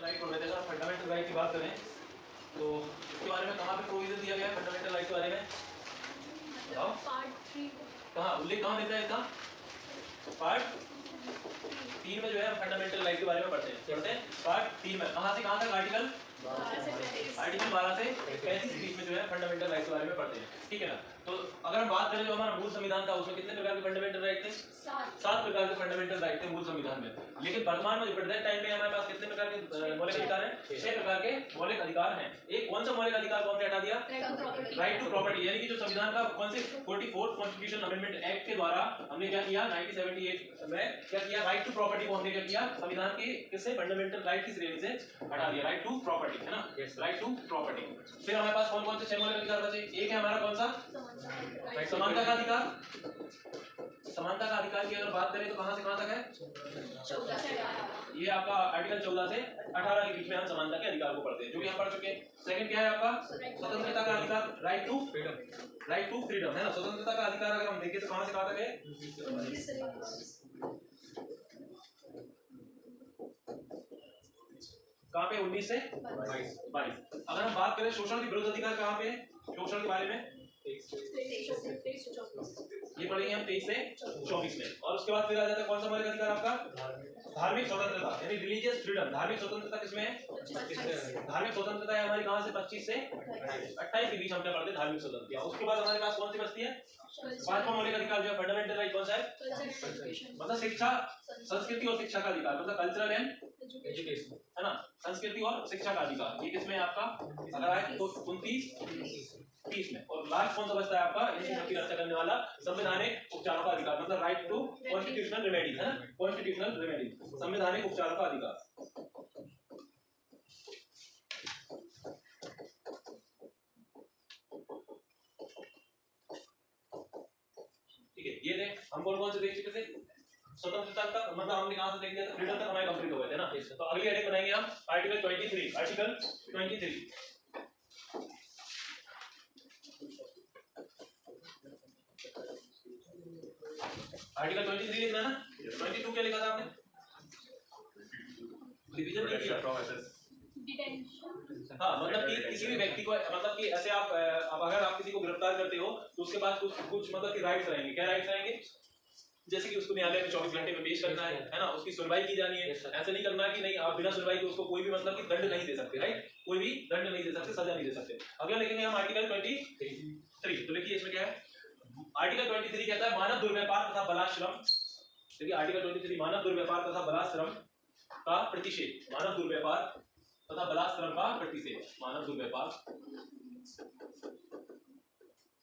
Right हो गए थे। अगर हम फंडामेंटल राइट की बात करें तो इसके बारे में कहाँ पे प्रोविजन दिया गया है फंडामेंटल राइट के बारे में? बताओ पार्ट 3 कहाँ उल्लेख कहाँ मिलता है इसका? पार्ट 3 में जो है फंडामेंटल राइट के बारे में पढ़ते हैं पार्ट 3 में। कहाँ से कहाँ तक? आर्टिकल 12 से 35 के बीच में जो है फंडामेंटल राइट के बारे में पढ़ते हैं, ठीक है ना। तो अगर हम बात करें जो हमारा मूल संविधान था उसमें कितने प्रकार के फंडामेंटल राइट थे? 7 प्रकार के फंडामेंटल राइट थे मूल संविधान में। लेकिन वर्तमान में प्रेजेंट टाइम में हमारे पास कितने प्रकार के मौलिक अधिकार हैं? 6 प्रकार के मौलिक अधिकार हैं। एक कौन सा मौलिक अधिकार को हमने हटा दिया? राइट टू प्रॉपर्टी, यानी कि जो संविधान का कौन से 44th कॉन्स्टिट्यूशन अमेंडमेंट एक्ट के द्वारा हमने क्या किया 1978 में क्या किया, राइट टू प्रॉपर्टी को हमने क्या किया संविधान के किससे फंडामेंटल राइट की श्रेणी से हटा दिया, राइट टू प्रॉपर्टी, है ना, राइट टू प्रॉपर्टी। फिर हमारे पास कौन कौन से 6 मौलिक अधिकार बचे? एक है हमारा कौन सा? समानता का अधिकार। समानता का अधिकार की अगर बात करें तो कहां से कहां तक है? ये आपका आर्टिकल 14 से 18 के बीच में हम समानता के अधिकार को पढ़ते हैं, जो कि हम पढ़ चुके हैं। सेकंड क्या है आपका? स्वतंत्रता का अधिकार, right to freedom, right to freedom, है ना। स्वतंत्रता का अधिकार अगर हम देखें तो कहां से कहां तक है? कहां पे? 19 से 22। अगर हम बात करें शोषण के विरुद्ध अधिकार कहां पे है? शोषण के बारे में ये पढ़ेंगे हम 23 से 24 में। और उसके बाद फिर आ जाता है कौन सा मौलिक अधिकार आपका? धार्मिक स्वतंत्रता, यानी रिलीजियस फ्रीडम। धार्मिक स्वतंत्रता किसमें है? धार्मिक स्वतंत्रता है हमारी कहां से? 25 से 28 के बीच हम क्या पढ़ते हैं? धार्मिक स्वतंत्रता। उसके बाद हमारे पास कौन सी बचती है? पांचवा मौलिक अधिकार जो है फंडामेंटल राइट कौन सा है? मतलब शिक्षा, संस्कृति और शिक्षा का अधिकार, मतलब कल्चरल एंड एजुकेशन, है ना, संस्कृति और शिक्षा का अधिकार। ये किसमें है आपका? अगर आए तो 29 30 में। और लास्ट कौन सा बचता है आपका? इनकी रक्षा करने वाला संवैधानिक उपचारों का अधिकार, मतलब राइट टू कॉन्स्टिट्यूशनल रेमेडी, है ना, कॉन्स्टिट्यूशनल रेमेडी, संवैधानिक उपचारों का अधिकार। ठीक है, ये थे हम कौन से देख चुके थे? स्वतंत्रता का मतलब हमने कहां से देख लिया था? फ्रीडम तक हमारे कंप्लीट हो गए थे ना। तो अगली हेडिंग बनाएंगे हम आर्टिकल 23। आर्टिकल 23 आर्टिकल 23 लिखना है ना। 22 क्या लिखा था आपने? डिवीजन नहीं किया। हाँ, मतलब कि किसी भी व्यक्ति को, मतलब कि ऐसे आप अब अगर आप किसी को गिरफ्तार करते हो तो उसके पास कुछ मतलब कि राइट्स रहेंगे। क्या राइट्स रहेंगे? जैसे कि उसको न्यायालय में 24 घंटे में पेश करना है ना, उसकी सुनवाई की जानी है। ऐसे नहीं करना कि नहीं आप बिना सुनवाई के उसको कोई भी मतलब कि दंड नहीं दे सकते, राइट, कोई भी दंड नहीं दे सकते, सजा नहीं दे सकते। अगला लिखेंगे हम आर्टिकल 23। तो देखिए इसमें क्या है? आर्टिकल 23 कहता है मानव दुर्व्यापार तथा बलात्श्रम। देखिए आर्टिकल 23 मानव दुर्व्यापार तथा बलात्श्रम का प्रतिषेध, मानव दुर्व्यापार तथा बलात्श्रम का प्रतिषेध, मानव दुर्व्यापार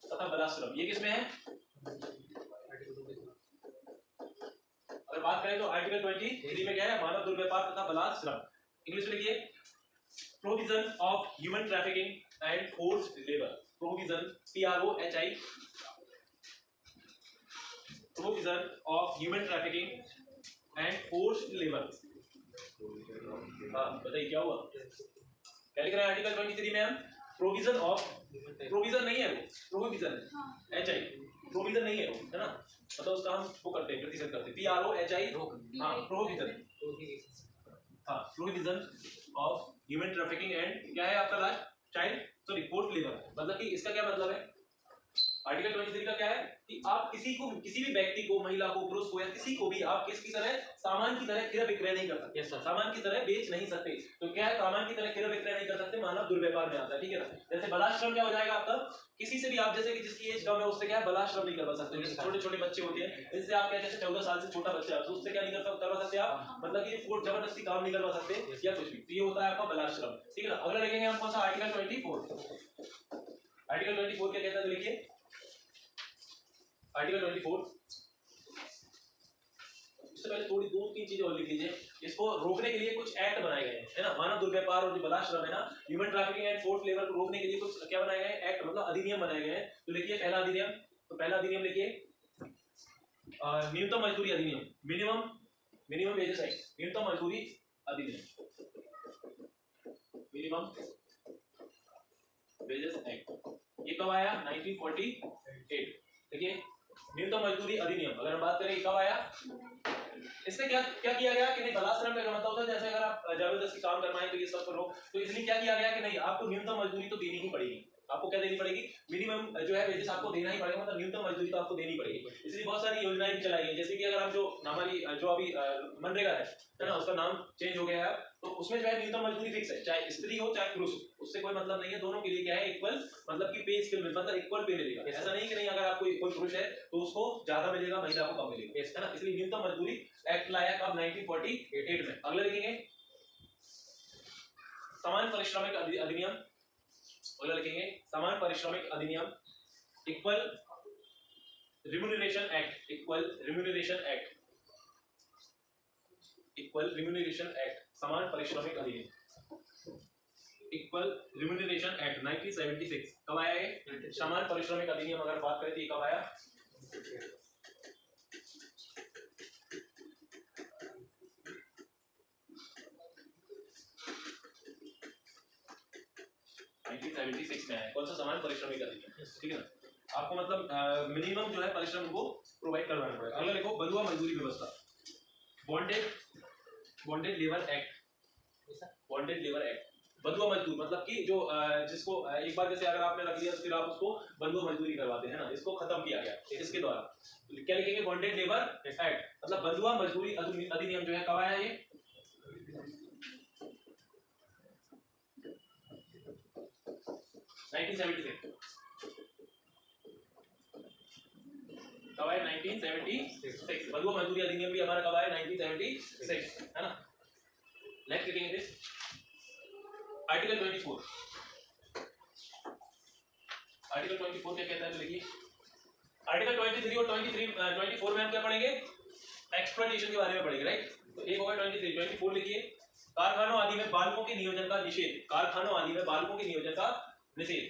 तथा बलात्श्रम, ये किसमें है? अगर बात करें तो आर्टिकल 23 में क्या है? मानव दुर्व्यापार तथा बलात्श्रम। इंग्लिश में लिखिए provision of human trafficking and forced labour. Provision, PROHI, provision of human trafficking and forced labour. हाँ बताइए क्या हुआ? क्या लिख रहे हैं आर्टिकल 23 में हम? प्रोविजन ऑफ, प्रोविजन नहीं है वो, प्रोविजन HI, प्रोविजन नहीं है वो, है ना, मतलब उसका हम वो करते हैं, प्रतिशत करते हैं, PROHI। हाँ प्रोविजन, हाँ provision of human trafficking and क्या है आपका last? Child sorry forced labour. मतलब कि इसका क्या मतलब है? आर्टिकल 23 का क्या है कि आप किसी को, किसी भी व्यक्ति को, महिला को, पुरुष को या किसी को भी आप किसकी तरह, सामान की तरह क्रय विक्रय नहीं कर सकते। yes, सामान की तरह बेच नहीं सकते। तो क्या है? सामान की तरह क्रय विक्रय नहीं कर सकते, मानव दुर्व्यापार में आता है, ठीक है ना। जैसे बलात्श्रम क्या हो जाएगा आपका? किसी से भी आप, जैसे कि जिसकी एज कम है उससे क्या है? बलात्श्रम नहीं करवा सकते। जैसे छोटे छोटे बच्चे होते हैं, इनसे आप क्या, जैसे 14 साल से छोटा बच्चा है तो उससे क्या नहीं करवा सकते आप, मतलब कि फोर्स जबरदस्ती काम नहीं करवा सकते या कुछ भी। तो ये होता है आपका बलात्श्रम, ठीक है ना। अगला देखेंगे हम कौन सा? आर्टिकल 24। आर्टिकल 24 क्या कहता है? लिखिए आर्टिकल 24। इससे पहले थोड़ी 2-3 चीजें और लिख लीजिए। इसको रोकने के लिए कुछ एक्ट बनाए गए हैं, है ना, मानव दुर्व्यापार और जो बलात्श्रम है ना, human trafficking and forced labour को रोकने के लिए कुछ क्या बनाए गए हैं? एक्ट, मतलब अधिनियम बनाए गए हैं। तो लिखिए पहला अधिनियम। तो पहला अधिनियम लिखिए न्यूनतम मजदूरी अधिनियम, मिनिमम वेजेस एक्ट, न्यूनतम मजदूरी अधिनियम, मिनिमम वेजेस एक्ट। ये कब आया? 1948। देखिए न्यूनतम मजदूरी अधिनियम अगर हम बात करें कब आया? इससे क्या क्या किया गया कि नहीं बलाश्रम का मतलब होता है जैसे अगर आप जबरदस्ती काम करवाएं तो ये सब करो, तो इसलिए क्या किया गया कि नहीं आपको न्यूनतम मजदूरी तो देनी ही पड़ेगी। आपको क्या देनी पड़ेगी, मिनिमम जो है वेजेस आपको देना ही पड़ेगा, मतलब न्यूनतम मजदूरी तो आपको देनी पड़ेगी। इसलिए बहुत सारी योजनाएं भी चलाई गई, जैसे कि अगर आप जो हमारी जो अभी मनरेगा है ना, उसका नाम चेंज हो गया है, तो उसमें जो है न्यूनतम मजदूरी फिक्स है, चाहे स्त्री हो चाहे पुरुष हो, उससे कोई मतलब नहीं है, दोनों के लिए क्या है इक्वल, मतलब कि पे स्केल में मतलब इक्वल पे मिलेगा। ऐसा नहीं कि नहीं अगर आप कोई पुरुष है तो उसको ज्यादा मिलेगा, महिला को कम मिलेगा, है ना। इसलिए न्यूनतम मजदूरी एक्ट लाया कब 1948 में। अगला देखेंगे समान पारिश्रमिक अधिनियम, अगला लिखेंगे समान पारिश्रमिक अधिनियम, equal remuneration act, equal remuneration act, equal remuneration act, समान पारिश्रमिक अधिनियम, इक्वल रिम्यूनरेशन एक्ट 1976 कब आया है? समान पारिश्रमिक अधिनियम अगर बात करें तो कब आया? 1976 में आया। कौन सा समान पारिश्रमिक अधिनियम, ठीक है ना। आपको मतलब मिनिमम जो है परिश्रम को प्रोवाइड करवाना पड़ेगा। अगला देखो बंधुआ मजदूरी व्यवस्था, bonded labour act, bonded labour act, बंधुआ मजदूर मतलब कि जो जिसको एक बार जैसे अगर आपने रख लिया तो फिर आप उसको बंधुआ मजदूरी करवाते हैं ना, इसको खत्म किया गया इसके द्वारा। क्या लिखेंगे? बॉन्डेड लेबर एक्ट, मतलब बंधुआ मजदूरी अधिनियम जो है कब आया? ये 1976 कब आया? 1976। बंधुआ मजदूरी अधिनियम भी हमारा कब आया? 1976, है ना। नेक्स्ट लिखेंगे दिस आर्टिकल 24, आर्टिकल 24 क्या कहता है लिखिए। आर्टिकल 23 और 24 में हम क्या पढ़ेंगे? एक्सप्लॉयटेशन के बारे में पढ़ेंगे, राइट। तो एक होगा 23, 24 लिखिए। कारखानों आदि में बालकों के नियोजन का निषेध, कारखानों आदि में बालकों के नियोजन का निषेध,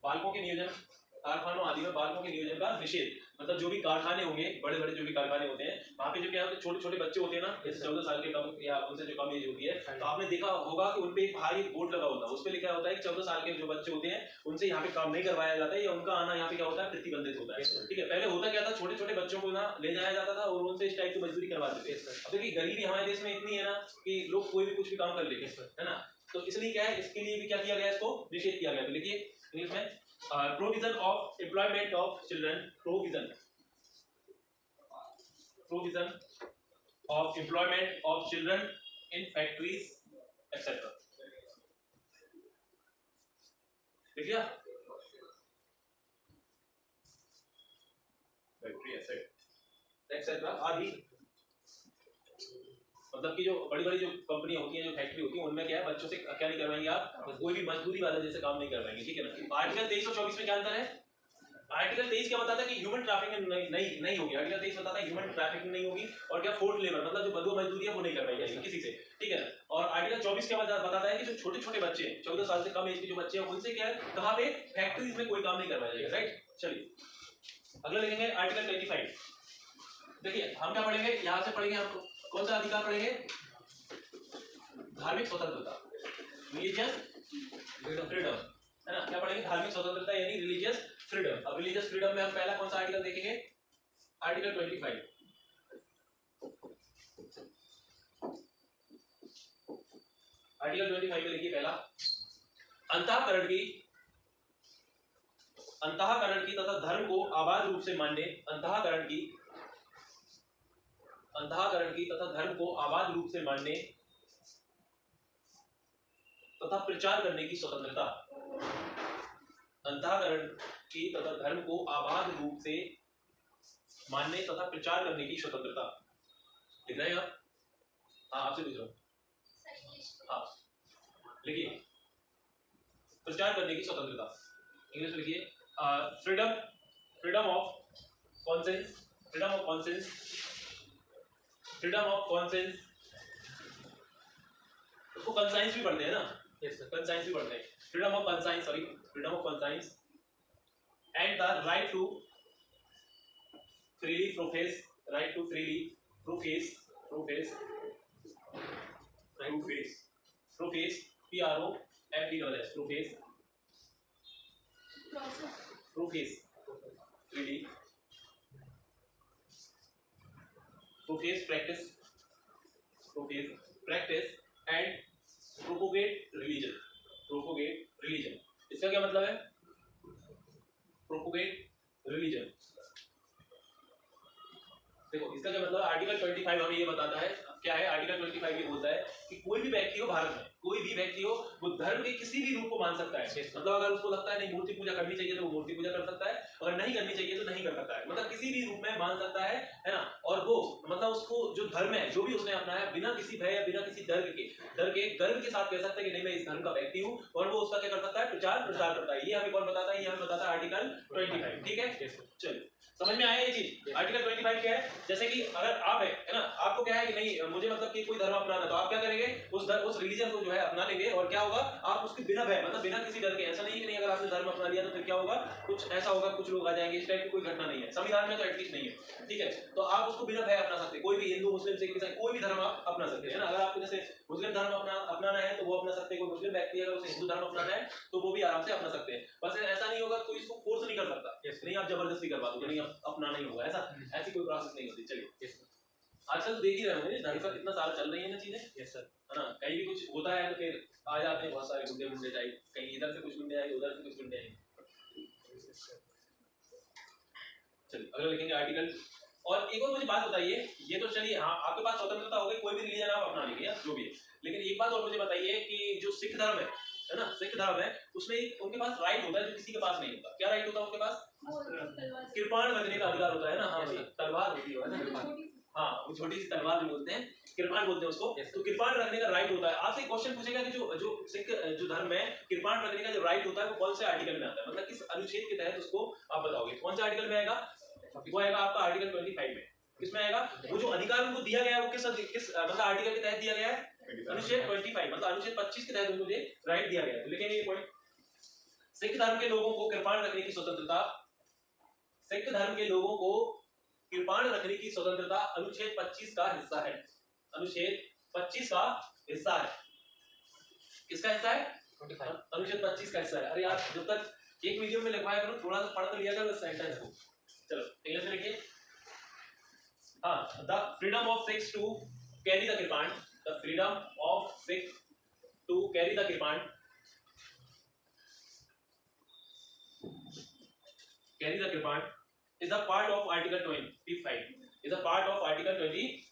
बालकों के नियोजन, कारखानों आदि में बालकों के नियोजन का निषेध, मतलब जो भी कारखाने होंगे, बड़े बड़े जो भी कारखाने होते हैं, वहाँ पे जो क्या होते हैं छोटे छोटे बच्चे होते हैं ना, जैसे 14 साल के कम या उनसे जो कम एज होती है, तो आपने देखा होगा कि उनपे एक भारी बोर्ड लगा होता है, उस पे लिखा होता है कि 14 साल के जो बच्चे होते हैं उनसे यहाँ पे काम नहीं करवाया जाता है, या उनका आना यहाँ पे क्या होता है प्रतिबंधित होता है, ठीक है। पहले होता क्या था, छोटे छोटे बच्चों को ना ले जाया जाता था और उनसे इस टाइप की मजदूरी करवाते थे। अब देखिए गरीबी हमारे देश में इतनी है ना कि लोग कोई भी कुछ भी काम कर लेते हैं, है ना। तो इसलिए क्या है, इसके लिए भी क्या किया गया, इसको निषेध किया गया। तो लिखिए इंग्लिश में provision of employment of children, provision of employment of children in factories etc. ठीक है, फैक्ट्री etc आदि, मतलब कि जो बड़ी बड़ी जो कंपनी होती है, जो फैक्ट्री होती है, उनमें क्या है बच्चों से क्या नहीं करवाएंगे आप, कोई भी मजदूरी वाला जैसे काम नहीं करवाएंगे, ठीक है ना। आर्टिकल 23 और 24 में क्या अंतर है? आर्टिकल 23 क्या बताता है कि ह्यूमन ट्रैफिकिंग नहीं होगी, आर्टिकल 23 बताता है ह्यूमन ट्रैफिकिंग नहीं होगी, और क्या फोर्थ लेबर मतलब जो बंधुआ मजदूरी है वो नहीं करवाई जाएगी किसी से, ठीक है ना। और आर्टिकल 24 क्या बताता है कि जो छोटे छोटे बच्चे हैं, 14 साल से कम एज के जो बच्चे हैं, उनसे क्या है कहाँ पे फैक्ट्रीज में कोई काम नहीं करवाया जाएगा, राइट। चलिए अगला लिखेंगे आर्टिकल 25। देखिए हम क्या पढ़ेंगे, यहाँ से पढ़ेंगे हम कौन सा अधिकार पढ़ेंगे? धार्मिक स्वतंत्रता, रिलीजियस फ्रीडम, है ना। क्या पढ़ेंगे? धार्मिक स्वतंत्रता यानी रिलीजियस फ्रीडम। अब रिलीजियस फ्रीडम में हम पहला कौन सा आर्टिकल देखेंगे? आर्टिकल 25। आर्टिकल 25 में लिखिए पहला, अंतःकरण की तथा धर्म को आबाद रूप से मानने, अंतःकरण की तथा धर्म को आबाद रूप से मानने तथा प्रचार करने की स्वतंत्रता, अंतःकरण की तथा धर्म को आबाद रूप से मानने तथा प्रचार करने की स्वतंत्रता। लिख रहे हैं आप? हाँ आपसे पूछ रहा हूँ। हाँ लिखिए, प्रचार करने की स्वतंत्रता इंग्लिश में लिखिए freedom of conscience, freedom of conscience, freedom of conscience, उसको कंसाइंस भी पढ़ते हैं ना, यस कंसाइंस भी पढ़ते हैं, freedom of conscience, sorry freedom of conscience and the right to freely profess, right to freely profess PROFES, profess profess 3D profess practice and propagate religion इसका क्या मतलब है? प्रोपोगेट रिलीजन देखो इसका क्या मतलब आर्टिकल 25 हमें ये बताता है क्या है आर्टिकल 25 ये बोलता है कि कोई भी व्यक्ति हो भारत में कोई भी व्यक्ति हो वो धर्म के किसी भी रूप को मान सकता है मतलब अगर उसको लगता है नहीं मूर्ति पूजा करनी चाहिए तो वो मूर्ति पूजा कर सकता है अगर नहीं करनी चाहिए तो नहीं कर सकता है मतलब किसी भी रूप में मान सकता है ना और वो मतलब उसको जो धर्म है जो भी उसने अपनाया बिना किसी भय या बिना किसी डर के गर्व के साथ कह सकता है कि नहीं मैं इस धर्म का व्यक्ति हूँ और वो उसका क्या कर सकता है प्रचार करता है ये हमें कौन बताता है ये हमें बताता है आर्टिकल 25 ठीक है चलिए समझ में आया ये चीज आर्टिकल 25 क्या है जैसे कि अगर आप है ना आपको क्या है कि नहीं मुझे मतलब कि कोई धर्म अपनाना तो आप क्या करेंगे उस रिलीजन को जो है अपना लेंगे और क्या होगा आप उसके बिना भय मतलब बिना किसी डर के ऐसा नहीं कि नहीं अगर आपने धर्म अपना लिया तो फिर क्या होगा कुछ ऐसा होगा कुछ लोग आ जाएंगे इस टाइप की कोई घटना नहीं है संविधान में तो एटलीस्ट नहीं है ठीक है तो आप उसको बिना भय अपना सकते कोई भी हिंदू मुस्लिम सिख ईसाई कोई भी धर्म आप अपना सकते हैं ना अगर आपको जैसे मुस्लिम धर्म अपनाना है तो वो अपना सकते हैं कोई मुस्लिम व्यक्ति अगर उसे हिंदू धर्म अपनाना है तो वो भी आराम से अपना सकते हैं बस ऐसा नहीं होगा कोई इसको फोर्स नहीं कर सकता नहीं आप जबरदस्ती करवा दो नहीं अपनाना ही होगा ऐसा ऐसी कोई प्रोसेस नहीं होती चलिए आजकल देख ही रहे होंगे धर्म का कितना सारा चल रही है ना चीजें यस सर है ना कहीं भी कुछ होता है तो फिर आ जाते हैं बहुत सारे गुंडे टाइप कहीं इधर से कुछ गुंडे आए उधर से कुछ गुंडे आए चलिए अगला लिखेंगे आर्टिकल और एक और मुझे बात बताइए ये तो चलिए हाँ आपके पास स्वतंत्रता हो गई कोई भी रिलीजन आप अपना लीजिए जो भी है लेकिन एक बात और मुझे बताइए कि जो सिख धर्म है ना सिख धर्म है उसमें उनके पास राइट होता है जो किसी के पास नहीं होता क्या राइट होता है उनके पास कृपाण रखने का अधिकार होता है ना हाँ तलवार होती है हाँ वो छोटी सी तलवार जो बोलते हैं कृपाण बोलते हैं उसको तो कृपाण रखने का राइट होता है आपसे एक क्वेश्चन पूछेगा कि जो सिख जो धर्म है कृपाण रखने का जो राइट होता है वो कौन से आर्टिकल में आता है मतलब किस अनुच्छेद के तहत उसको आप बताओगे कौन सा आर्टिकल में आएगा वो आएगा आपका आर्टिकल 25 में किसमें आएगा वो जो अधिकार उनको दिया गया है वो किस मतलब आर्टिकल के तहत दिया गया है अनुच्छेद 25 मतलब अनुच्छेद 25 के तहत उनको राइट दिया गया है तो लिखेंगे ये पॉइंट सिख धर्म के लोगों को कृपाण रखने की स्वतंत्रता सिख धर्म के लोगों को कृपाण रखने की स्वतंत्रता अनुच्छेद 25 का हिस्सा है अनुच्छेद 25 का हिस्सा है किसका हिस्सा है अनुच्छेद 25 का हिस्सा है अरे यार जब तक एक वीडियो में लिखवाया करो थोड़ा सा पढ़ कर लिया करो सेंटेंस को चलो इंग्लिश में लिखिए हाँ the freedom of Sikhs to carry the kirpan the freedom of Sikhs to carry the kirpan carry the kirpan is a part of article 25 is a part of article 25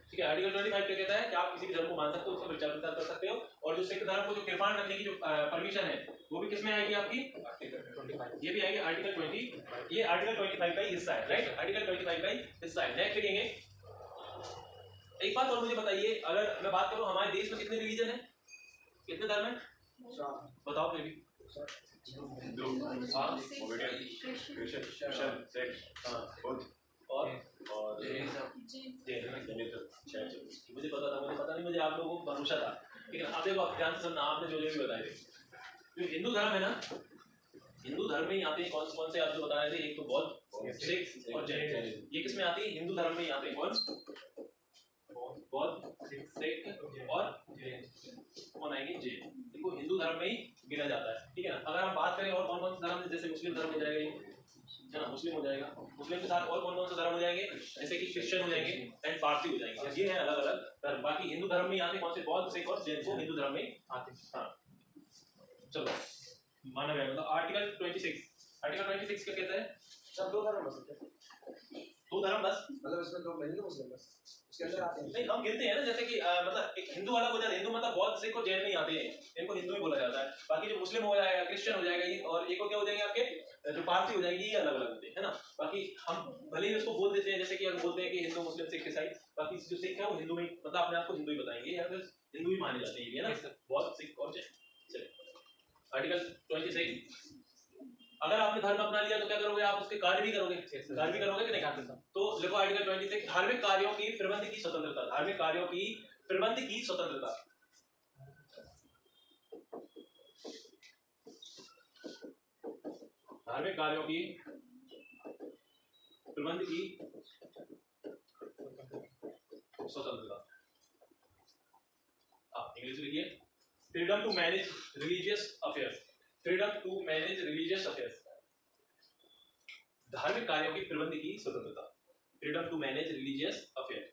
ठीक है आर्टिकल 25 क्या कहता है कि आप किसी भी धर्म को मान सकते हो उसका विचार विस्तार कर सकते हो और जो सिख धर्म को जो कृपाण रखने की जो परमिशन है वो भी किसमें आएगी आपकी आर्टिकल 25 ये भी आएगी आर्टिकल 20 ये आर्टिकल 25 का ही हिस्सा है राइट आर्टिकल 25 का ही हिस्सा है नेक्स्ट लिखेंगे एक बात और मुझे बताइए अगर मैं बात करूं हमारे देश में कितने रिलीजन है कितने धर्म है बताओ बेबी और मुझे पता नहीं मुझे आप लोगों को भरोसा था ठीक है आप देखो आप ध्यान से सुनना आपने जो भी बताए थे जो हिंदू धर्म है ना हिंदू धर्म में ही आते हैं कौन से आप जो बता रहे थे एक तो बौद्ध सिख और जैन ये किसमें आती है हिंदू धर्म में ही आते हैं कौन बौद्ध सिख और कौन आएंगे जैन इनको हिंदू धर्म में ही गिना जाता है ठीक है ना अगर हम बात करें और कौन से धर्म जैसे मुस्लिम धर्म हो जाएगा है ना मुस्लिम हो जाएगा मुस्लिम के साथ और कौन से धर्म हो जाएंगे जैसे कि क्रिश्चियन हो जाएंगे एंड पारसी हो जाएंगे ये है अलग अलग धर्म बाकी हिंदू धर्म में आते कौन से बौद्ध सिख और जैन को हिंदू धर्म में आते हाँ चलो माना गया मतलब आर्टिकल 26 क्या कहता है सब दो धर्म बस दो धर्म बस मतलब इसमें दो हिंदू मुस्लिम बस उसके अंदर आते हैं नहीं हम गिनते हैं ना जैसे कि मतलब एक हिंदू वाला हो जाता है हिंदू मतलब बौद्ध सिख और जैन नहीं आते हैं इनको हिंदू ही बोला जाता है बाकी जो मुस्लिम हो जाएगा क्रिश्चियन हो जाएगा ये और एक और क्या हो जाएंगे आपके जो पारसी हो जाएंगे ये अलग अलग होते हैं ना बाकी हम भले ही उसको बोल देते हैं जैसे कि अगर बोलते हैं कि हिंदू मुस्लिम सिख ईसाई बाकी जो सिख है वो हिंदू में मतलब अपने आप को हिंदू ही बताएंगे या फिर हिंदू ही माने जाते हैं ये ना बौद्ध सिख और जैन चलिए आर्टिकल 26 अगर आपने धर्म अपना लिया तो क्या करोगे आप उसके कार्य भी करोगे कि नहीं करते तो देखो आर्टिकल 26 धार्मिक कार्यों की प्रबंध की स्वतंत्रता धार्मिक कार्यों की प्रबंध की स्वतंत्रता धार्मिक कार्यों की प्रबंध की स्वतंत्रता। इंग्लिश लिखिए, freedom to manage religious affairs. Freedom to manage religious affairs, धार्मिक कार्यों की प्रबंध की स्वतंत्रता। Freedom to manage religious affair,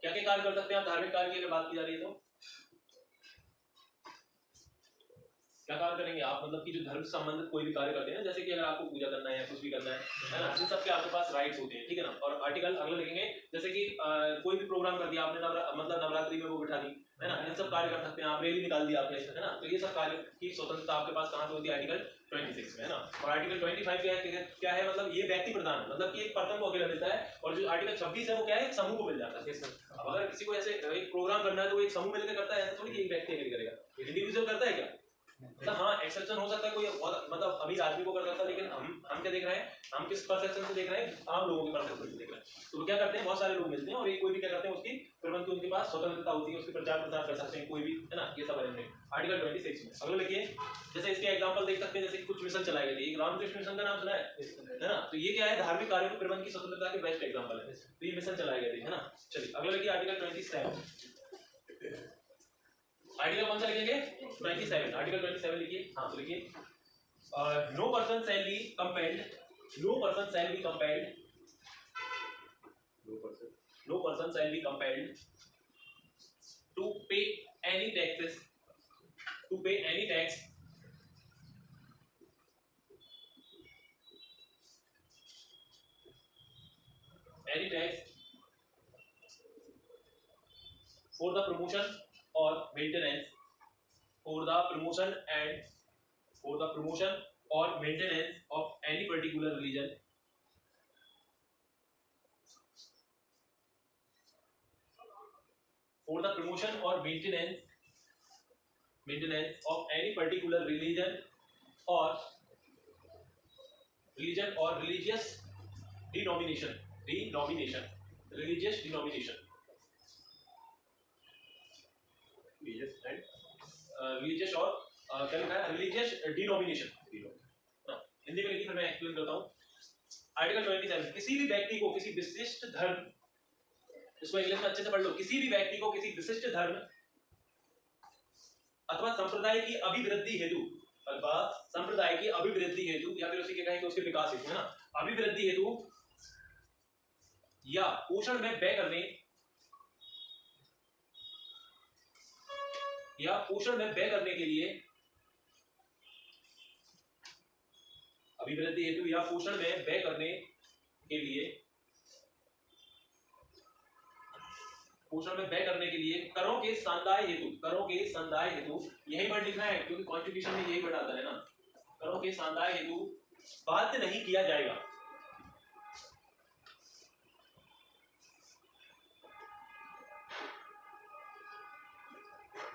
क्या क्या कार्य कर सकते हैं आप धार्मिक कार्य की अगर बात की जा रही है तो? क्या कार्य करेंगे आप, मतलब कि जो धर्म से संबंधित कोई भी कार्य करते हैं, जैसे कि अगर आपको पूजा करना है या कुछ भी करना है ना, इन सब के आपके पास राइट्स होते हैं, ठीक है ना। और आर्टिकल अगला लिखेंगे, जैसे कि कोई भी प्रोग्राम कर दिया आपने, मतलब नवरात्रि में वो बिठा दी है ना, इन सब कार्य कर सकते हैं आप, रैली निकाल दी आपने, है ना, तो ये सब कार्य की स्वतंत्रता आपके पास कहां पे होती है? आर्टिकल 26 में, है ना। और आर्टिकल 25 क्या है, मतलब ये व्यक्ति प्रधान है, मतलब कि एक पर्सन को अकेला मिलता है, और जो आर्टिकल 26 है वो क्या है, एक समूह को मिल जाता है। अब अगर किसी को ऐसे एक प्रोग्राम करना है तो वो एक समूह मिलकर करता है, ऐसा थोड़ी कि एक व्यक्ति अकेले करेगा, इंडिविजुअल करता है क्या? मतलब हाँ, एक्सेप्शन हो सकता है, कोई बहुत मतलब अमीर आदमी को कर सकता है, लेकिन हम क्या देख रहे हैं, हम किस परसेप्शन से देख रहे हैं, आम लोगों के परसेप्शन से देख रहे हैं। तो वो क्या करते हैं, बहुत सारे लोग मिलते हैं और एक कोई भी क्या करते हैं, उसकी प्रबंध की उनके पास स्वतंत्रता होती है, उसके प्रचार प्रसार कर सकते हैं कोई भी, है ना, ये सब है आर्टिकल 26 में। अगला लिखिए, जैसे इसके एग्जांपल देख सकते हैं, जैसे कुछ मिशन चलाए गए थे, एक रामकृष्ण मिशन का नाम सुना है ना, तो ये क्या है, धार्मिक कार्यों के प्रबंध की स्वतंत्रता के बेस्ट एग्जांपल है, तो ये मिशन चलाए गए थे, है ना। चलिए अगला लिखिए, आर्टिकल 27। आर्टिकल कौन सा लिखेंगे? 27। आर्टिकल 27 लिखिए, हाँ तो लिखिए, no person shall be compelled, no person shall be compelled, no person shall be compelled to pay any taxes, to pay any tax for the promotion or maintenance, for the promotion or maintenance of any particular religion, for the promotion or maintenance of any particular religion or religious denomination, religious denomination, religious और क्या लिखा है, religious denomination, Hindi में लिखिए, फिर मैं explain करता हूँ। आर्टिकल 27, किसी भी व्यक्ति को किसी विशिष्ट धर्म, इसको इंग्लिश में अच्छे से पढ़ लो, किसी भी व्यक्ति को किसी विशिष्ट धर्म अथवा संप्रदाय की अभिवृद्धि हेतु, अथवा संप्रदाय की अभिवृद्धि हेतु, या फिर उसी के कहेंगे उसके विकास हेतु, है ना, अभिवृद्धि हेतु या पोषण में व्यय करने, या पोषण में व्यय करने के लिए, अभिवृद्धि हेतु या पोषण में व्यय करने के लिए, पोषण में व्यय करने के लिए करों के संदाय हेतु, करों के संदाय हेतु, यही वर्ड लिखना है क्योंकि कॉन्स्टिट्यूशन में यही वर्ड आता है ना, करों के संदाय हेतु बाध्य नहीं किया जाएगा,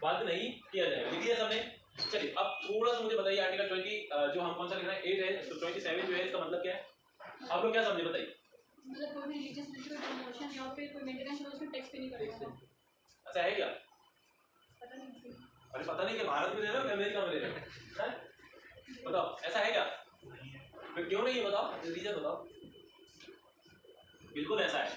बाध्य नहीं किया जाएगा, लिख दिया सबने। चलिए अब थोड़ा सा मुझे बताइए, आर्टिकल 20 जो हम कौन सा लिख रहे हैं, 8 है, तो 27 जो है इसका मतलब क्या है, आप लोग क्या समझे बताइए। मतलब कोई भी रिलीजियस प्रमोशन या फिर कोई मेंटेनेंस हो, उसमें टैक्स पे नहीं करेगा। ऐसा है क्या? पता नहीं। अरे पता नहीं कि भारत में ले रहे हो कि अमेरिका में ले रहे हो, बताओ ऐसा है क्या? फिर क्यों नहीं है बताओ, रीजन बताओ। बिल्कुल ऐसा है।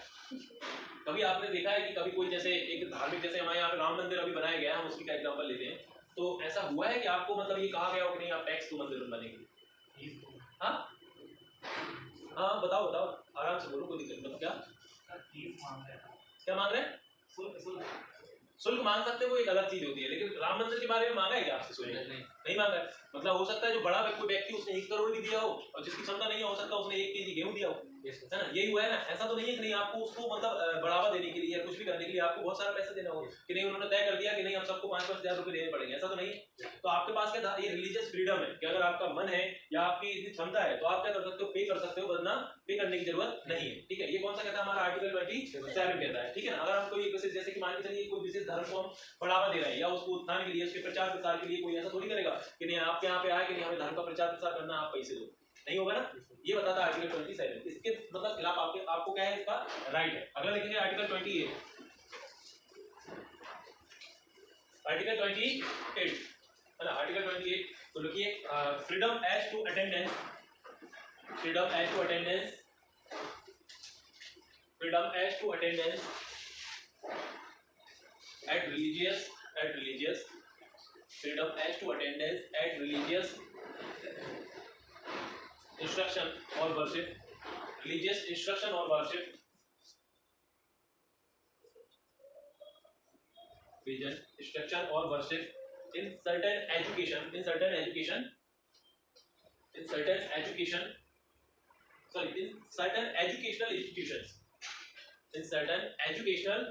कभी आपने देखा है कि कभी कोई जैसे एक धार्मिक, जैसे हमारे यहाँ पे राम मंदिर अभी बनाया गया है, हम उसकी का एग्जांपल लेते हैं, तो ऐसा हुआ है कि आपको मतलब ये कहा गया हो कि नहीं आप टैक्स तो मंदिर बनेगी? हाँ हाँ बताओ बताओ, आराम से बोलो, कोई दिक्कत नहीं। क्या मांग रहे हैं? शुल्क मांग सकते हैं, वो एक अलग चीज होती है, लेकिन राम मंदिर के बारे में मांगा है क्या आपसे? शुल्क नहीं मांगा है। मतलब हो सकता है जो बड़ा कोई व्यक्ति उसने 1 करोड़ भी दिया हो, और जिसकी क्षमता नहीं हो सकता उसने 1 केजी गेहूं दिया हो, है ना, यही हुआ है ना। ऐसा तो नहीं है कि नहीं आपको उसको मतलब बढ़ावा देने के लिए या कुछ भी करने के लिए आपको बहुत सारा पैसा देना हो, कि नहीं उन्होंने तय कर दिया कि नहीं हम सबको 5-5 हज़ार रुपए देने पड़ेंगे, ऐसा तो नहीं है। तो आपके पास क्या था, ये रिलीजियस फ्रीडम है कि अगर आपका मन है या आपकी इतनी क्षमता है तो आप क्या कर सकते हो, पे कर सकते हो, वरना पे करने की जरूरत नहीं है, ठीक है। ये कौन सा कहता है, हमारा आर्टिकल 27 कहता है, ठीक है ना। अगर हम कोई जैसे कि मान के चलिए कोई विशेष धर्म को हम बढ़ावा दे रहे हैं या उसको उत्थान के लिए, उसके प्रचार प्रसार के लिए, कोई ऐसा थोड़ी करेगा कि नहीं आपके यहाँ पे आए कि नहीं हमें धर्म का प्रचार प्रसार करना, आप पैसे दो, नहीं होगा ना। ये बताता है आर्टिकल 27, इसके मतलब खिलाफ आपको क्या है, इसका राइट है। अगला देखेंगे आर्टिकल 28, आर्टिकल 28, है ना। आर्टिकल 28 तो लिखिए freedom as to attendance, freedom as to attendance, freedom as to attendance at religious freedom as to attendance at religious instruction or worship, religious instruction or worship, religious instruction or worship in certain education in certain educational institutions, in certain educational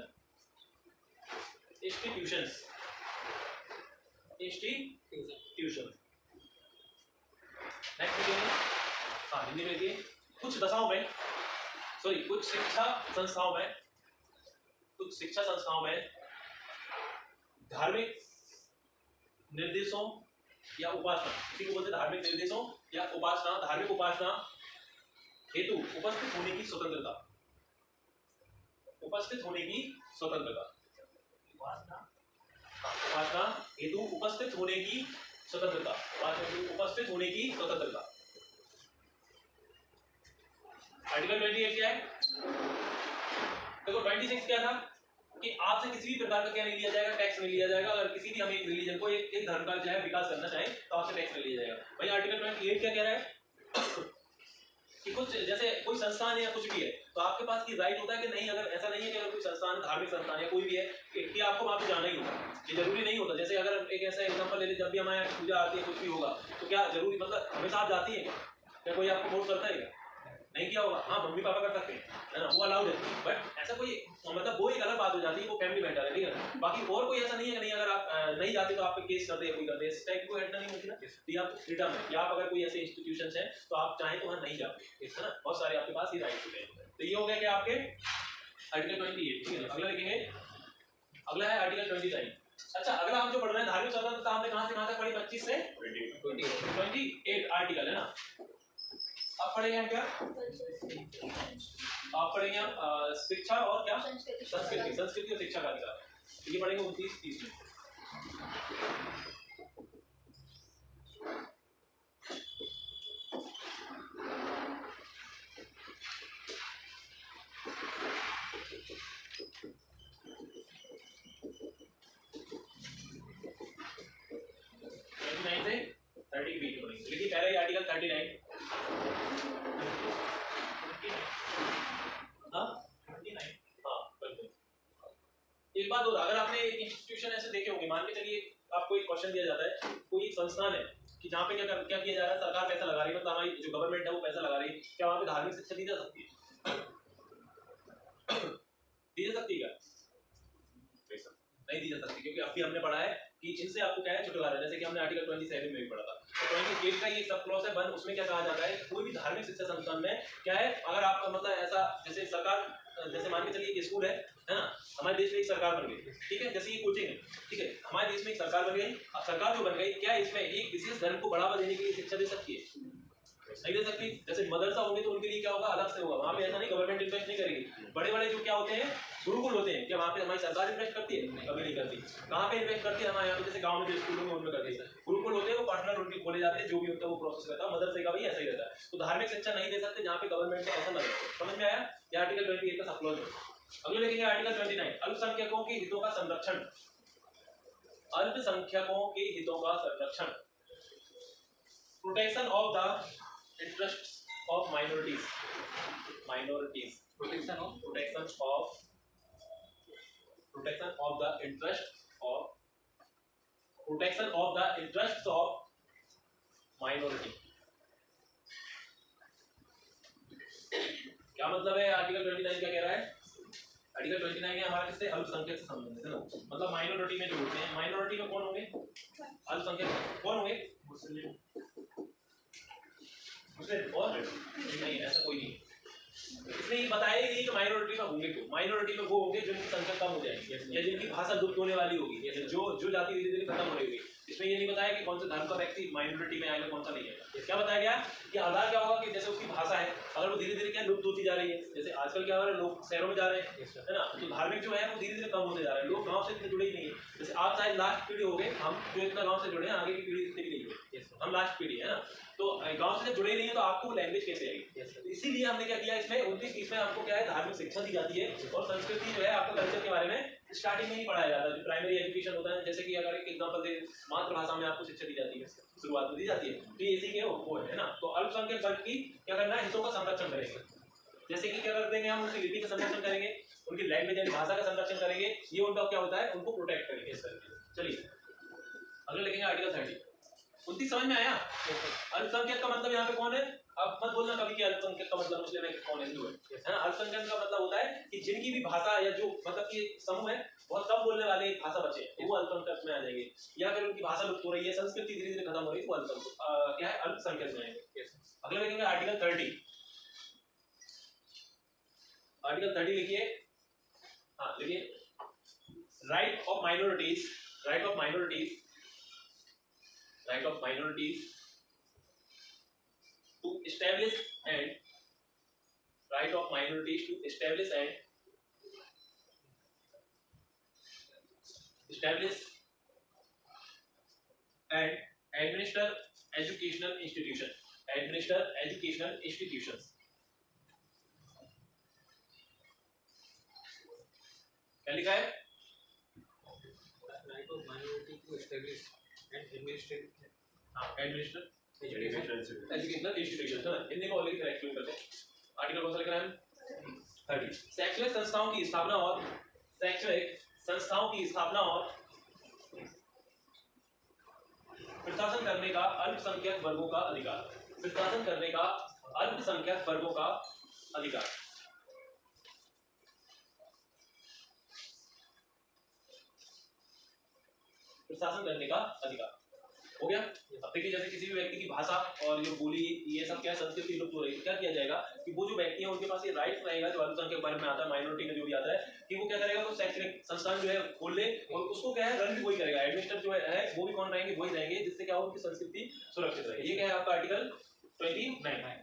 institutions next देखिए, हाँ हिंदी में देखिए, कुछ दशाओं में कुछ शिक्षा संस्थाओं में धार्मिक निर्देशों या उपासना, किसी को बोलते धार्मिक निर्देशों या उपासना, धार्मिक उपासना हेतु उपस्थित होने की स्वतंत्रता, उपासना हेतु उपस्थित होने की स्वतंत्रता, आर्टिकल 28 क्या है? देखो 26 क्या था कि आपसे किसी भी प्रकार का क्या नहीं लिया जाएगा, टैक्स नहीं लिया जाएगा। अगर किसी भी हम एक रिलीजन को एक धर्म का जो है विकास करना चाहें तो आपसे टैक्स नहीं लिया जाएगा। भाई आर्टिकल 28 क्या कह रहा है कि कुछ जैसे कोई संस्थान है या कुछ भी है तो आपके पास की राइट होता है कि नहीं, अगर ऐसा नहीं है कि अगर कोई संस्थान, धार्मिक संस्थान या कोई भी है कि आपको वहां पे जाना ही होगा, ये जरूरी नहीं होता। जैसे अगर एक ऐसा एग्जांपल ले ले, जब भी हमारे यहाँ पूजा आती है, कुछ भी होगा तो क्या जरूरी मतलब हमेशा आप जाती है क्या कोई आपको फोर्स करता है क्या? नहीं किया होगा। हाँ मम्मी पापा कर सकते हैं, है ना, वो अलाउड है, बट ऐसा कोई मतलब वो एक अलग बात हो जाती है, वो फैमिली मैटर है, ठीक है। बाकी और कोई ऐसा नहीं है कि नहीं, अगर आप नहीं जाते तो आप पे केस करते हैं, कोई करते हैं, इस टाइप को हटना नहीं होती ना। तो आप फ्रीडम है कि आप अगर कोई ऐसे इंस्टीट्यूशंस हैं तो आप चाहें तो वहाँ नहीं जाते, है ना, बहुत सारे आपके पास ये राइट होते हैं। तो ये हो गया कि आपके आर्टिकल 28, ठीक है। अगला लिखेंगे, अगला है आर्टिकल 29। अच्छा, अगला हम जो पढ़ रहे हैं धार्मिक स्वतंत्रता, हमने कहाँ से कहाँ तक पढ़ी? 25 से 28 आर्टिकल है ना। अब पढ़ेंगे हम क्या? आप पढ़ेंगे हम शिक्षा और क्या? संस्कृति और शिक्षा का अधिकार, ये पढ़ेंगे 29-30 में। देखिए पहला ही आर्टिकल 39, एक बात और, अगर आपने इंस्टीट्यूशन ऐसे देखे होंगे, मान के चलिए आपको एक क्वेश्चन दिया जाता है, कोई एक संस्थान है कि जहाँ पे क्या किया जा रहा है, सरकार पैसा लगा रही है, मतलब हमारी जो गवर्नमेंट है वो पैसा लगा रही है, क्या वहाँ पे धार्मिक शिक्षा दी जा सकती है? दी जा सकती है क्या? नहीं दी जा सकती, क्योंकि अभी हमने पढ़ा है कि इनसे आपको क्या है छुटकारा, जैसे कि हमने आर्टिकल 27 में भी पढ़ा था। तो 28 का ये सब क्लॉज है 1, उसमें क्या कहा जाता है, कोई भी धार्मिक शिक्षा संस्थान में क्या है, अगर आपका मतलब ऐसा जैसे सरकार, जैसे मान के चलिए स्कूल है ना, हमारे देश में एक सरकार बन गई, ठीक है, जैसे ये कोचिंग है, ठीक है, हमारे देश में एक सरकार बन गई। अब सरकार जो बन गई, क्या इसमें एक विशेष धर्म को बढ़ावा देने के लिए शिक्षा दे सकती है? नहीं दे सकती। जैसे मदरसा होंगे तो उनके लिए क्या होगा, अलग से होगा, वहाँ पे ऐसा नहीं, गवर्नमेंट इन्वेस्ट नहीं करेगी। बड़े बड़े जो क्या होते हैं, गुरुकुल होते हैं, क्या वहाँ पे हमारी सरकार इन्वेस्ट करती है? कभी नहीं करती। कहाँ पे इन्वेस्ट करती है? हमारे यहाँ पे जैसे गाँव में जो स्कूलों में उनमें करती है। गुरुकुल होते हैं वो पार्टनर उनके खोले जाते हैं, जो भी होता है वो प्रोसेस रहता है। मदरसे का भी ऐसा ही रहता है। तो धार्मिक शिक्षा नहीं दे सकते जहाँ पे गवर्नमेंट को ऐसा लगे। समझ में आया? ये आर्टिकल 28 का सप्लोज है। अगले देखेंगे आर्टिकल 29, अल्पसंख्यकों के हितों का संरक्षण, अल्पसंख्यकों के हितों का संरक्षण, protection of the interest of minorities, protection of the interests of minority। क्या मतलब है आर्टिकल 29 क्या कह रहा है? आर्टिकल 29 है हमारा किससे? अल्पसंख्यक से संबंधित है ना, मतलब माइनॉरिटी में जो होते हैं, माइनॉरिटी में कौन होंगे? अल्पसंख्यक कौन होंगे? मुस्लिम और नहीं, ऐसा कोई नहीं। इसने ये बताया ही नहीं कि माइनॉरिटी में होंगे क्यों। माइनॉरिटी में वो होंगे जिनकी संख्या कम हो जाएगी या जिनकी भाषा लुप्त होने वाली होगी, जो जाति धीरे धीरे खत्म हो रही होगी। इसमें ये नहीं बताया कि कौन से धर्म का व्यक्ति माइनॉरिटी में आएगा, कौन सा नहीं आएगा। क्या बताया गया कि आधार क्या होगा कि जैसे उसकी भाषा है, अगर वो धीरे धीरे क्या लुप्त होती जा रही है, जैसे आजकल क्या हो रहा है, लोग शहरों में जा रहे हैं, है ना, तो धार्मिक जो है वो धीरे धीरे कम होते जा रहे हैं, लोग गाँव से इतने जुड़े ही नहीं है। जैसे आप शायद लास्ट पीढ़ी हो गए, हम जो इतना गाँव से जुड़े हैं, आगे की पीढ़ी इतनी भी नहीं हुई, हम लास्ट पीढ़ी है ना, तो गांव से जब जुड़े नहीं है तो आपको लैंग्वेज कैसे आएगी। तो इसीलिए हमने क्या किया, इसमें 29 में आपको क्या है धार्मिक शिक्षा दी जाती है और संस्कृति जो है आपको कल्चर के बारे में स्टार्टिंग में ही पढ़ाया जाता है। जो प्राइमरी एजुकेशन होता है, जैसे कि अगर एक एग्जांपल दे, मातृभाषा में आपको शिक्षा दी जाती है, शुरुआत में दी जाती है, तो ये इसी के वो है ना। तो अल्पसंख्यक वर्ग की क्या करना है, हितों का संरक्षण करेंगे। जैसे कि क्या कर देंगे हम, उनकी लिपि का संरक्षण करेंगे, उनकी लैंग्वेज यानी भाषा का संरक्षण करेंगे, ये उनका क्या होता है, उनको प्रोटेक्ट करेंगे इस करके। चलिए अगले लिखेंगे आर्टिकल 30। 29 समझ में आया। अल्पसंख्यक का मतलब यहाँ पे कौन है, अब मत बोलना कभी कि अल्पसंख्यक का मतलब मुस्लिम है कौन हिंदू है ना। अल्पसंख्यक का मतलब होता है कि जिनकी भी भाषा या जो मतलब कि समूह है बहुत कम बोलने वाले भाषा बचे तो वो अल्पसंख्यक में आ जाएंगे, या फिर उनकी भाषा लुप्त हो रही है, संस्कृति धीरे धीरे खत्म हो रही है, वो क्या है, अल्पसंख्यक में आएंगे। अगले लिखेंगे आर्टिकल 30। आर्टिकल 30 लिखिए, हाँ लिखिए, right of minorities, right of minorities, right of minorities to establish and right of minorities to establish and administer educational institution, administer educational institutions। क्या लिखा है, right of minority to establish and administer educational institution है। हिंदी में already correct करते हैं। Article कौन सा लिख रहा है, 30। शैक्षणिक संस्थाओं की स्थापना और शैक्षणिक संस्थाओं की स्थापना और प्रशासन करने का अल्पसंख्यक वर्गों का अधिकार, प्रशासन करने का अल्पसंख्यक वर्गों का अधिकार। प्रशासन करने का अधिकार हो गया। अब देखिए जैसे किसी भी व्यक्ति की भाषा और जो बोली ये सब क्या संस्कृति लुप्त हो रही है, क्या किया जाएगा कि वो जो व्यक्ति है उनके पास ये राइट रहेगा, जो अल्पसंख्यक वर्ग में आता है, माइनॉरिटी में जो भी आता है, कि वो क्या करेगा, तो शैक्षणिक संस्थान जो है खोल ले और उसको क्या है रन भी वही करेगा, एडमिनिस्टर जो है वो भी कौन रहेंगे, वही रहेंगे, जिससे क्या हो उनकी संस्कृति सुरक्षित रहे। ये क्या है आपका आर्टिकल 29।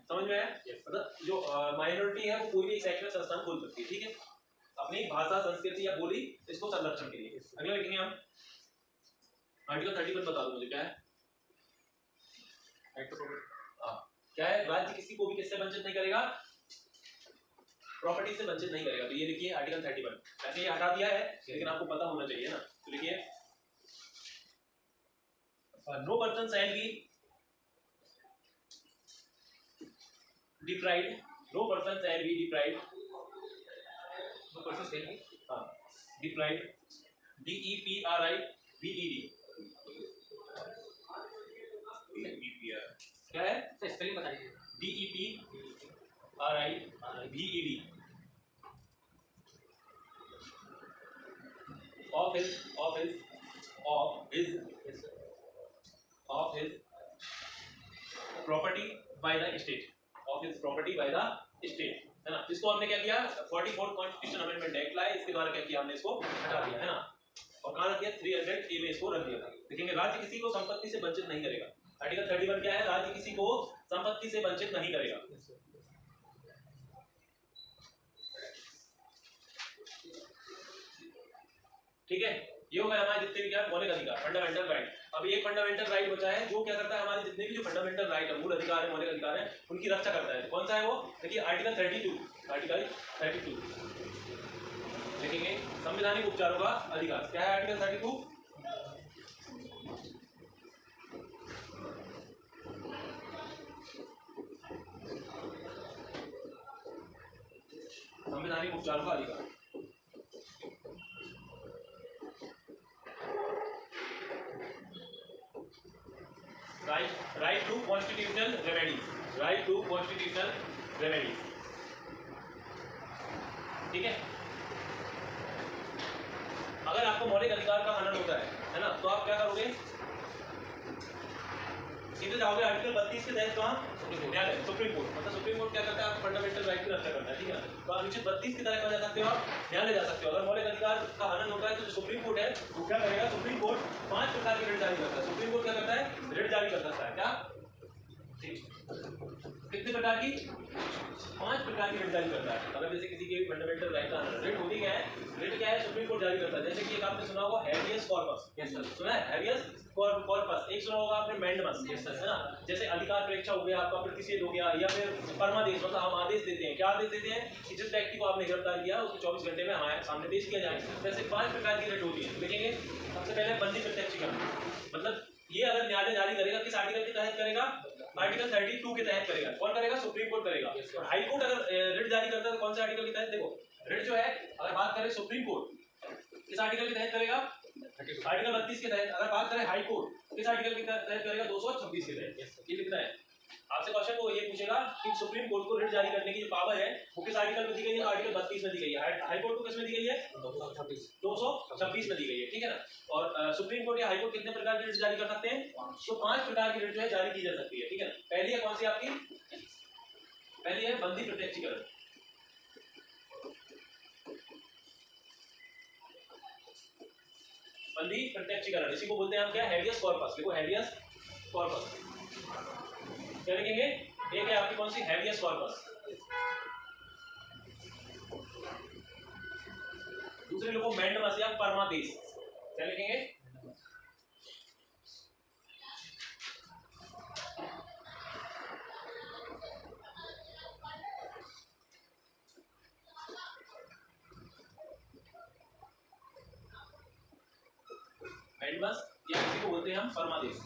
समझ में आया। मतलब जो माइनॉरिटी है वो कोई भी शैक्षणिक संस्थान खोल सकती है, ठीक है, अपनी भाषा संस्कृति या बोली इसको संरक्षण के लिए। अगला लिखेंगे हम आर्टिकल 31 बता दो मुझे क्या है। क्या है, राज्य किसी को भी किससे वंचित नहीं करेगा, प्रॉपर्टी से वंचित नहीं करेगा। तो ये लिखिए आर्टिकल 31। ऐसे ये हटा दिया है लेकिन आपको पता होना चाहिए ना, तो लिखिए no person shall be deprived, no person shall be deprived, no person shall be deprived, DEPRIVED, क्या है, स्पेलिंग बता दीजिए। DEPRIVED of his property by the state, of his property by the state, है ना। इसको हमने क्या किया, 44 कॉन्स्टिट्यूशन अमेंडमेंट एक्ट लाए, इसके द्वारा क्या किया हमने इसको हटा दिया, है ना, और कहाँ रख दिया 300A में इसको रख दिया। देखेंगे राज्य किसी को संपत्ति से वंचित नहीं करेगा। आर्टिकल 31 क्या है, राज्य किसी को संपत्ति से वंचित नहीं करेगा। ठीक है, ये हो गया हमारे जितने भी क्या मौलिक अधिकार, फंडामेंटल राइट। अब एक फंडामेंटल राइट बचा है जो क्या करता है, हमारे जितने भी जो फंडामेंटल राइट है, मूल अधिकार है, मौलिक अधिकार है, उनकी रक्षा करता है। तो कौन सा है वो, देखिए आर्टिकल 32। आर्टिकल 32 लिखेंगे, संवैधानिक उपचारों का अधिकार। क्या है आर्टिकल 32, संवैधानिक उपचारों का अधिकार। Right to constitutional remedies, right to constitutional remedies, ठीक है। अगर आपको मौलिक अधिकार का हनन होता है ना, तो आप क्या करोगे, सीधे जाओगे आर्टिकल 32 के तहत कहाँ न्यायालय सुप्रीम कोर्ट, मतलब सुप्रीम कोर्ट क्या करता है, आपको फंडामेंटल राइट की रक्षा करता है, ठीक है ना। तो अनुच्छेद 32 की तरह जा सकते हो आप, न्यायालय जा सकते हो। अगर मौलिक अधिकार का हनन होता है तो जो सुप्रीम कोर्ट है वो क्या करेगा, सुप्रीम कोर्ट 5 प्रकार के रिट जारी करता है। सुप्रीम कोर्ट क्या करता है, रिट जारी कर सकता है, क्या कितने प्रकार की, 5 प्रकार की रिट जारी करता है। अगर जैसे किसी के फंडामेंटल राइट का रिट होती क्या है, रिट क्या है, सुप्रीम कोर्ट जारी करता है। जैसे कि एक आपने सुना होगा हैबियस कॉर्पस, यस सर सुना है, हैबियस कॉर्पस। एक सुना होगा आपने मैंडमस, यस सर, है ना। जैसे अधिकार प्रेक्षा हो गया, आपका प्रतिषेध हो गया, या फिर परमादेश, मतलब हम आदेश देते हैं, क्या आदेश देते हैं कि जिस व्यक्ति को आपने गिरफ्तार किया उसको 24 घंटे में हमारे सामने पेश किया जाए। जैसे 5 प्रकार की रिट होती है, देखेंगे। सबसे पहले बंदी प्रत्यक्षीकरण, मतलब ये अगर न्यायालय जारी करेगा किस आर्टिकल के तहत करेगा, आर्टिकल 32 के तहत करेगा। कौन करेगा, सुप्रीम कोर्ट करेगा। और हाई कोर्ट अगर रिट जारी करता है तो कौन से आर्टिकल के तहत, देखो रिट जो है अगर बात करें सुप्रीम कोर्ट किस आर्टिकल के तहत करेगा, आर्टिकल 32 के तहत। अगर बात करें हाई कोर्ट किस आर्टिकल के तहत करेगा, 226 के तहत। ये लिखना है आपसे, क्वेश्चन को ये पूछेगा कि सुप्रीम कोर्ट को रिट जारी करने की जो पावर है वो किस आर्टिकल में दी गई है, आर्टिकल 32 में दी गई है। हाई कोर्ट को किस में दी गई है, 226 में दी गई है, ठीक है ना। और सुप्रीम कोर्ट या हाई कोर्ट कितने प्रकार की रिट जारी कर सकते हैं, तो 5 प्रकार की रिट जो है जारी की जा सकती है, ठीक है ना। पहली है कौन सी आपकी, पहली है बंदी प्रत्यक्षीकरण। बंदी प्रत्यक्षीकरण, इसी को बोलते हैं हम क्या, हैबियस कॉर्पस। देखो हैबियस कॉर्पस क्या लिखेंगे, एक है आपकी कौन सी, हैबियस कॉर्पस। दूसरे लोगों मैंडमस या परमादेश, क्या लिखेंगे, मैंडमस या किसी को बोलते हैं हम परमादेश।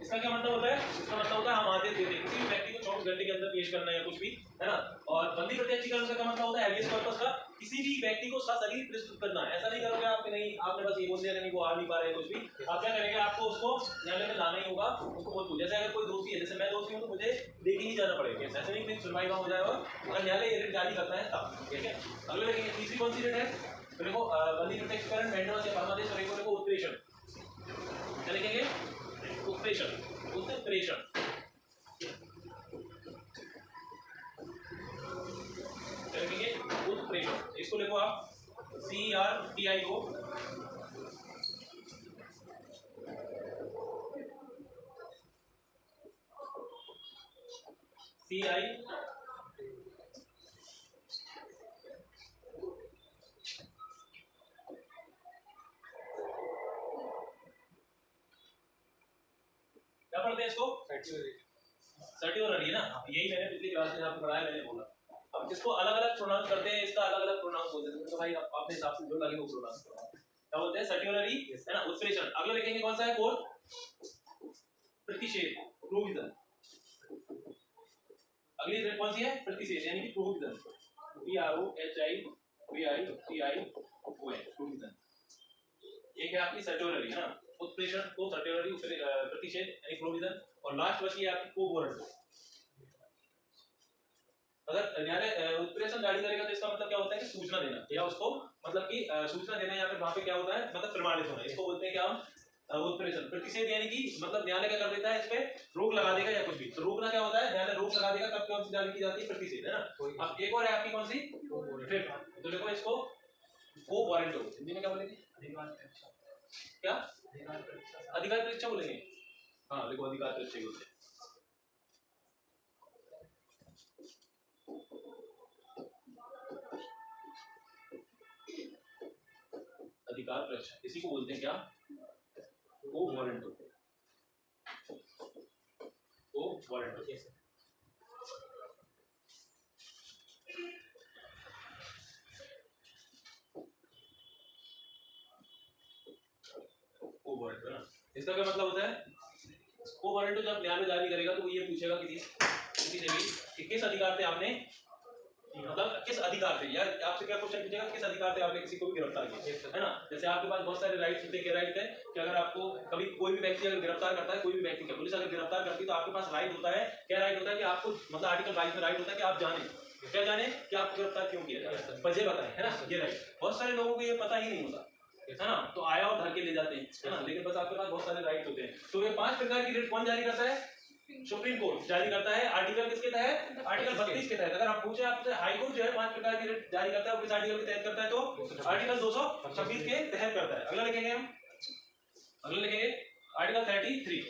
इसका क्या मतलब होता है, इसका मतलब होता है हम आदेश देते हैं किसी भी व्यक्ति को 24 घंटे के अंदर पेश करना है या कुछ भी, है ना। और बंदी प्रत्यक्षीकरण का क्या मतलब होता है, हैबियस कॉर्पस का किसी भी व्यक्ति को सशरीर प्रस्तुत करना। ऐसा नहीं करोगे आप कि नहीं आपने बस ये बोल दिया नहीं वो आ नहीं पा रहे हैं कुछ भी, आप क्या करेंगे, आपको उसको न्यायालय में लाना ही होगा, उसको बोल दो। जैसे अगर कोई दोषी है, जैसे मैं दोषी हूँ तो मुझे लेके ही जाना पड़ेगा, ऐसा नहीं सुनवाई हो जाएगा अगर न्यायालय रिट जारी करता है तब, ठीक है। अगले देखेंगे तीसरी कौन सी रिट है, तो देखो बंदी प्रत्यक्षीकरण, मैंडमस या परमादेश, और एक देखो उत्प्रेषण, क्या लिखेंगे, उत्प्रेषण, उत्प्रेषण, उत्प्रेषण। इसको लिखो आप CERTI को, CI क्या पढ़ते हैं इसको, सर्टिओररी है ना, यही मैंने पिछली क्लास में आपको पढ़ाया, मैंने बोला। अब इसको अलग अलग प्रोनाउंस करते हैं, इसका अलग अलग प्रोनाउंस बोलते हैं, तो भाई आप अपने हिसाब से जो लगे वो प्रोनाउंस करो। क्या बोलते हैं, सर्टिओररी है ना, उत्प्रेषण। अगला लिखेंगे कौन सा है, कोर्ट प्रतिषेध, प्रोविजन। अगली रेट कौन सी है, प्रतिषेध यानी कि प्रोविजन, PROHIVITION, प्रोविजन। एक है आपकी सर्टिओररी है ना, उत्प्रेषण को सर्टिओररी, प्रतिषेध यानी प्रोविजन, और लास्ट बची है आपकी कोवॉरेंट। अगर न्यायालय उत्प्रेषण जारी करेगा तो इसका मतलब क्या होता है कि सूचना देना, या उसको मतलब कि सूचना देना, या फिर वहां पे क्या होता है मतलब प्रमाणित होना, इसको बोलते हैं क्या हम उत्प्रेषण। प्रतिषेध यानी कि मतलब न्यायालय क्या कर देता है, इस पे रोक लगा देगा या कुछ भी। तो रोकना क्या होता है, न्यायालय रोक लगा देगा, कब कौन सी जारी की जाती है, प्रतिषेध, है ना। अब एक और है आपकी कौन सी, तो देखो इसको को वारंट, हिंदी में क्या बोलेंगे, क्या अधिकार परीक्षा बोलेंगे, हाँ देखो अधिकार परीक्षा बोलते हैं। अधिकार परीक्षा, इसी को बोलते हैं क्या, को वारंट, को वारंट। को वारंट है ना, इसका क्या मतलब होता है, को वारंट जब न्यायालय जारी करेगा तो वो ये पूछेगा किसी से भी कि किस अधिकार से आपने, मतलब किस अधिकार से, या आपसे क्या क्वेश्चन पूछेगा, किस अधिकार से आपने किसी को भी गिरफ्तार किया, है ना। जैसे आपके पास बहुत सारे राइट्स होते हैं, क्या राइट है कि अगर आपको कभी कोई भी व्यक्ति अगर गिरफ्तार करता है, कोई भी व्यक्ति का पुलिस अगर गिरफ्तार करती है तो आपके पास राइट होता है, क्या राइट होता है कि आपको मतलब आर्टिकल 22 में राइट होता है कि आप जाने, क्या जाने कि आपको गिरफ्तार क्यों किया जाए, वजह बताएं, है ना, ये राइट। बहुत सारे लोगों को ये पता ही नहीं होता, है ना, तो आया और धर के ले जाते हैं, है ना, लेकिन बस आपके पास बहुत सारे राइट होते हैं। तो ये 5 प्रकार की रिट कौन जारी करता है? सुप्रीम कोर्ट जारी करता है। आर्टिकल किसके तहत? आर्टिकल 32 के तहत। अगर आप पूछे आपसे हाई कोर्ट जो है 5 प्रकार की रिट जारी करता है, वो किस आर्टिकल के तहत करता है? तो आर्टिकल 226 के तहत करता है। अगला लिखेंगे हम, अगला लिखेंगे आर्टिकल 33।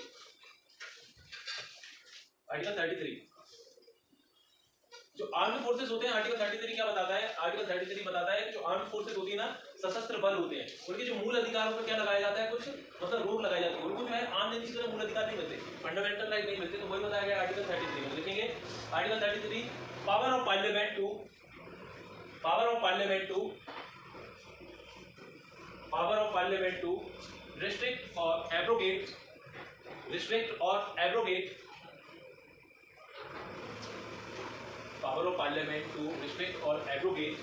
आर्टिकल 33 जो आर्म्ड फोर्सेस होते हैं, आर्टिकल 33 क्या बताता है? आर्टिकल 33 बताता है कि जो आर्म्ड फोर्सेस होती है ना, सशस्त्र बल होते हैं, उनके जो मूल अधिकारों पर क्या लगाया जाता है? कुछ मतलब रोक लगाई जाती है। उनको जो है आम जनता की तरह मूल अधिकार नहीं मिलते, फंडामेंटल राइट नहीं मिलते। तो वही बताया गया आर्टिकल 33 में। लिखेंगे article 33, power of parliament to, power of parliament to, power of parliament to restrict और एब्रोगेट, रिस्ट्रिक्ट और abrogate, power of parliament to restrict or abrogate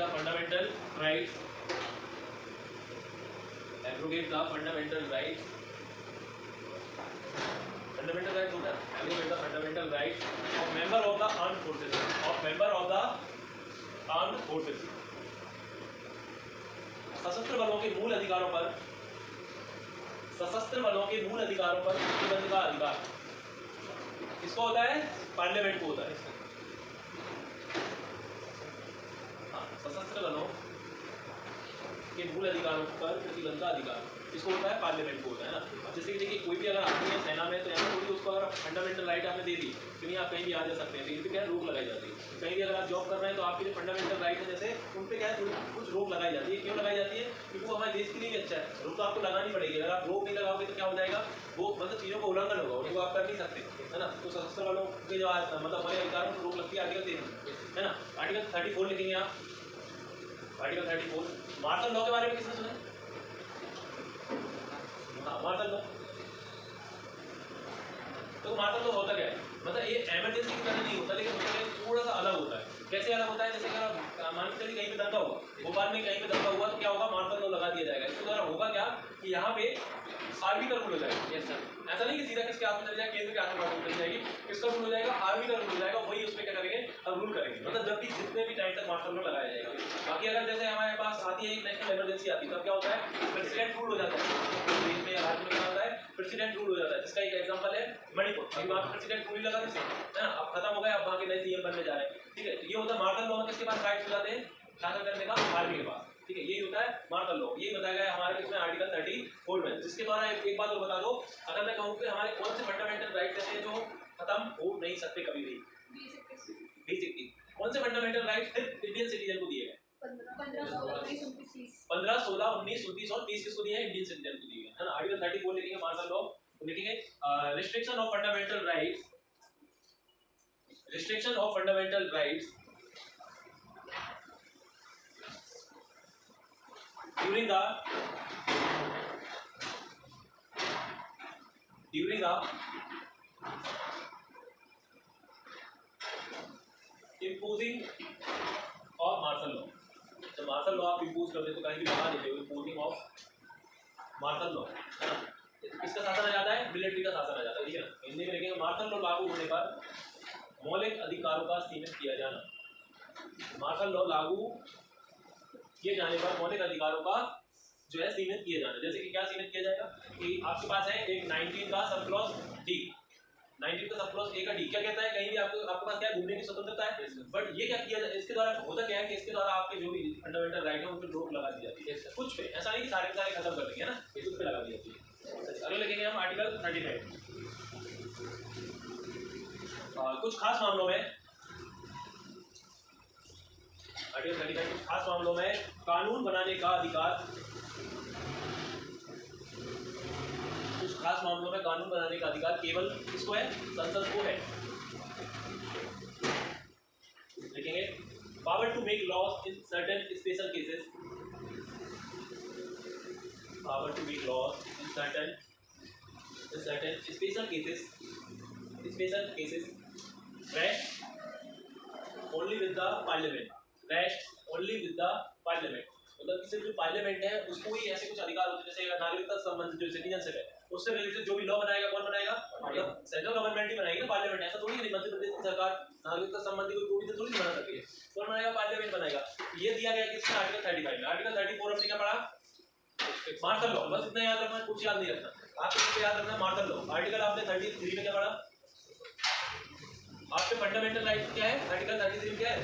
the fundamental rights, abrogate the fundamental rights, fundamental rights होता है, abrogate the fundamental rights of member of the armed forces, of member of the armed forces, सशस्त्र बलों के मूल अधिकारों पर, सशस्त्र बलों के मूल अधिकारों पर प्रतिबंध का अधिकार किसको होता है? पार्लियामेंट को होता है। हाँ, सशस्त्र बलों के मूल अधिकारों पर प्रतिबंध का अधिकार किसको होता है? पार्लियामेंट को होता है ना। जैसे कि देखिए, कोई भी अगर आदमी है सेना में, तो यहाँ थोड़ी उसको अगर फंडामेंटल राइट आपने दे दी कि नहीं आप कहीं भी आ जा सकते हैं, तो इन पर क्या है? रोक लगाई जाती है। कहीं भी अगर आप जॉब कर रहे हैं तो आपके जो फंडामेंटल राइट है जैसे उन पर क्या है? कुछ रोक लगाई जाती है। क्यों लगाई जाती है? क्योंकि वो हमारे देश के लिए भी अच्छा है। रोक तो आपको लगानी पड़ेगी। अगर आप रोक नहीं लगाओगे तो क्या हो जाएगा? वो मतलब चीज़ों का उल्लंघन होगा, उनको आप कर नहीं सकते, है ना। तो सशस्त्र बलों के जो मतलब हमारे अधिकारों को रोक लगती है आर्टिकल 3, है ना। आर्टिकल 34 लिखेंगे आप, आर्टिकल 34। मार्शल लॉ के बारे में किसने सुना है? हाँ, मार्शल लॉ। तो मार्शल लॉ होता क्या है? मतलब ये इमरजेंसी की तरह नहीं होता, लेकिन उसका थोड़ा सा अलग होता है। कैसे अलग होता है? जैसे अगर मान के चलिए कहीं पे दंगा हुआ, भोपाल में कहीं पे दंगा हुआ, तो क्या होगा? मार्शल लॉ लगा दिया जाएगा। इसके द्वारा होगा क्या कि यहाँ पे आर्मी का रूल हो जाएगा। यस सर, ऐसा नहीं कि सीधा किसके हाथ में चल जाएगा, केंद्र के हाथ में चल जाएगी। किसका रूल हो जाएगा? आर्मी का रूल हो जाएगा। वही उसमें क्या करेंगे? हम रूल करेंगे। मतलब जब भी जितने भी टाइम तक मार्शल लॉ लगाया जाएगा। बाकी अगर जैसे हमारे पास आती है एक नेशनल इमरजेंसी आती है, तब क्या होता है? प्रेसिडेंट रूल हो जाता है। देश में राज्य में क्या होता है? प्रेसिडेंट रूल हो जाता है। जिसका एक एग्जांपल है मणिपुर। अभी वहाँ प्रेसिडेंट रूल लगा किसी, है ना, अब खत्म हो गया, अब वहाँ के नए सीएम बनने जा रहे हैं। ठीक है, तो ये होता है मार्शल लॉ में किसके पास राइट्स हो जाते हैं? शासन करने का आर्मी के पास। ठीक है, यही होता है मार्शल लॉ। यही बताया गया है हमारे इसमें आर्टिकल 34 में। जिसके द्वारा एक बात और बता दो, अगर मैं कहूँ कि हमारे कौन से फंडामेंटल राइट्स ऐसे हैं जो खत्म हो नहीं सकते कभी भी? बेसिकली कौन से फंडामेंटल राइट्स सिर्फ इंडियन सिटीजन को दिए गए? 15, 16, 19, 29, 15, 16, 19, 29 और 30 किसको दिए हैं? इंडियन सिटीजन को दिए गए, है ना। आर्टिकल 34 लिखेंगे मार्शल लॉ। तो लिखेंगे restriction of fundamental rights, restriction of fundamental rights during the imposing of martial law। जब मार्शल लॉ आप इम्पोज करते तो कहीं भी लगा देते हो इम्पोजिंग ऑफ मार्शल लॉ, है ना। किसका शासन आ जाता है? मिलिट्री का शासन आ जाता है। ठीक है ना। हिंदी में लिखेंगे मार्शल लॉ लागू होने पर मौलिक अधिकारों का सीमित किया जाना। मार्शल लॉ लागू किए जाने पर मौलिक अधिकारों का जो है सीमित किया जाना। जैसे कि क्या सीमित किया जाएगा कि आपके पास है एक 19 का सब क्लॉज डी, 19 का सब क्लॉज ए का डी क्या कहता है? कहीं भी आपके पास क्या घूमने की स्वतंत्रता है। बट ये क्या किया जाए? इसके द्वारा होता क्या है कि इसके द्वारा आपके जो भी फंडामेंटल राइट है उन पर रोक लगा दी जाती है। कुछ पे ऐसा नहीं कि सारे के सारे खत्म कर देंगे, है ना, ये कुछ पे लगा दी जाती है। अगले लिखेंगे हम आर्टिकल 35। कुछ खास मामलों में आर्टिकल 35 कुछ खास मामलों में कानून बनाने का अधिकार, कुछ खास मामलों में कानून बनाने का अधिकार केवल किसको है? संसद को है। लिखेंगे power to make laws in certain special cases, power to make laws in certain special cases, special cases rest only with the parliament, rest only with the parliament. मतलब कि सिर्फ जो पार्लियामेंट है उसको ही ऐसे कुछ अधिकार होते हैं, जैसे नागरिकता संबंध जो सिटीजनशिप है उससे रिलेटेड जो भी लॉ बनाएगा कौन बनाएगा? मतलब सेंट्रल गवर्नमेंट ही बनाएगी ना, पार्लियामेंट। ऐसा थोड़ी नहीं मध्य प्रदेश की सरकार नागरिकता संबंधी कोई प्रोविजन थोड़ी बना सकती है। कौन बनाएगा? पार्लियामेंट बनाएगा। ये दिया गया किसमें आर्टिकल 35 में। आर्टिकल 34 हमने क्या पढ़ा, मार्शल लॉ। बस इतना याद रखना, कुछ याद नहीं रखना, आपको सिर्फ याद रखना मार्शल लॉ। आर्टिकल आपने 33 में क्या पढ़ा, आपके फंडामेंटल राइट क्या है, आर्टिकल 33 में क्या है,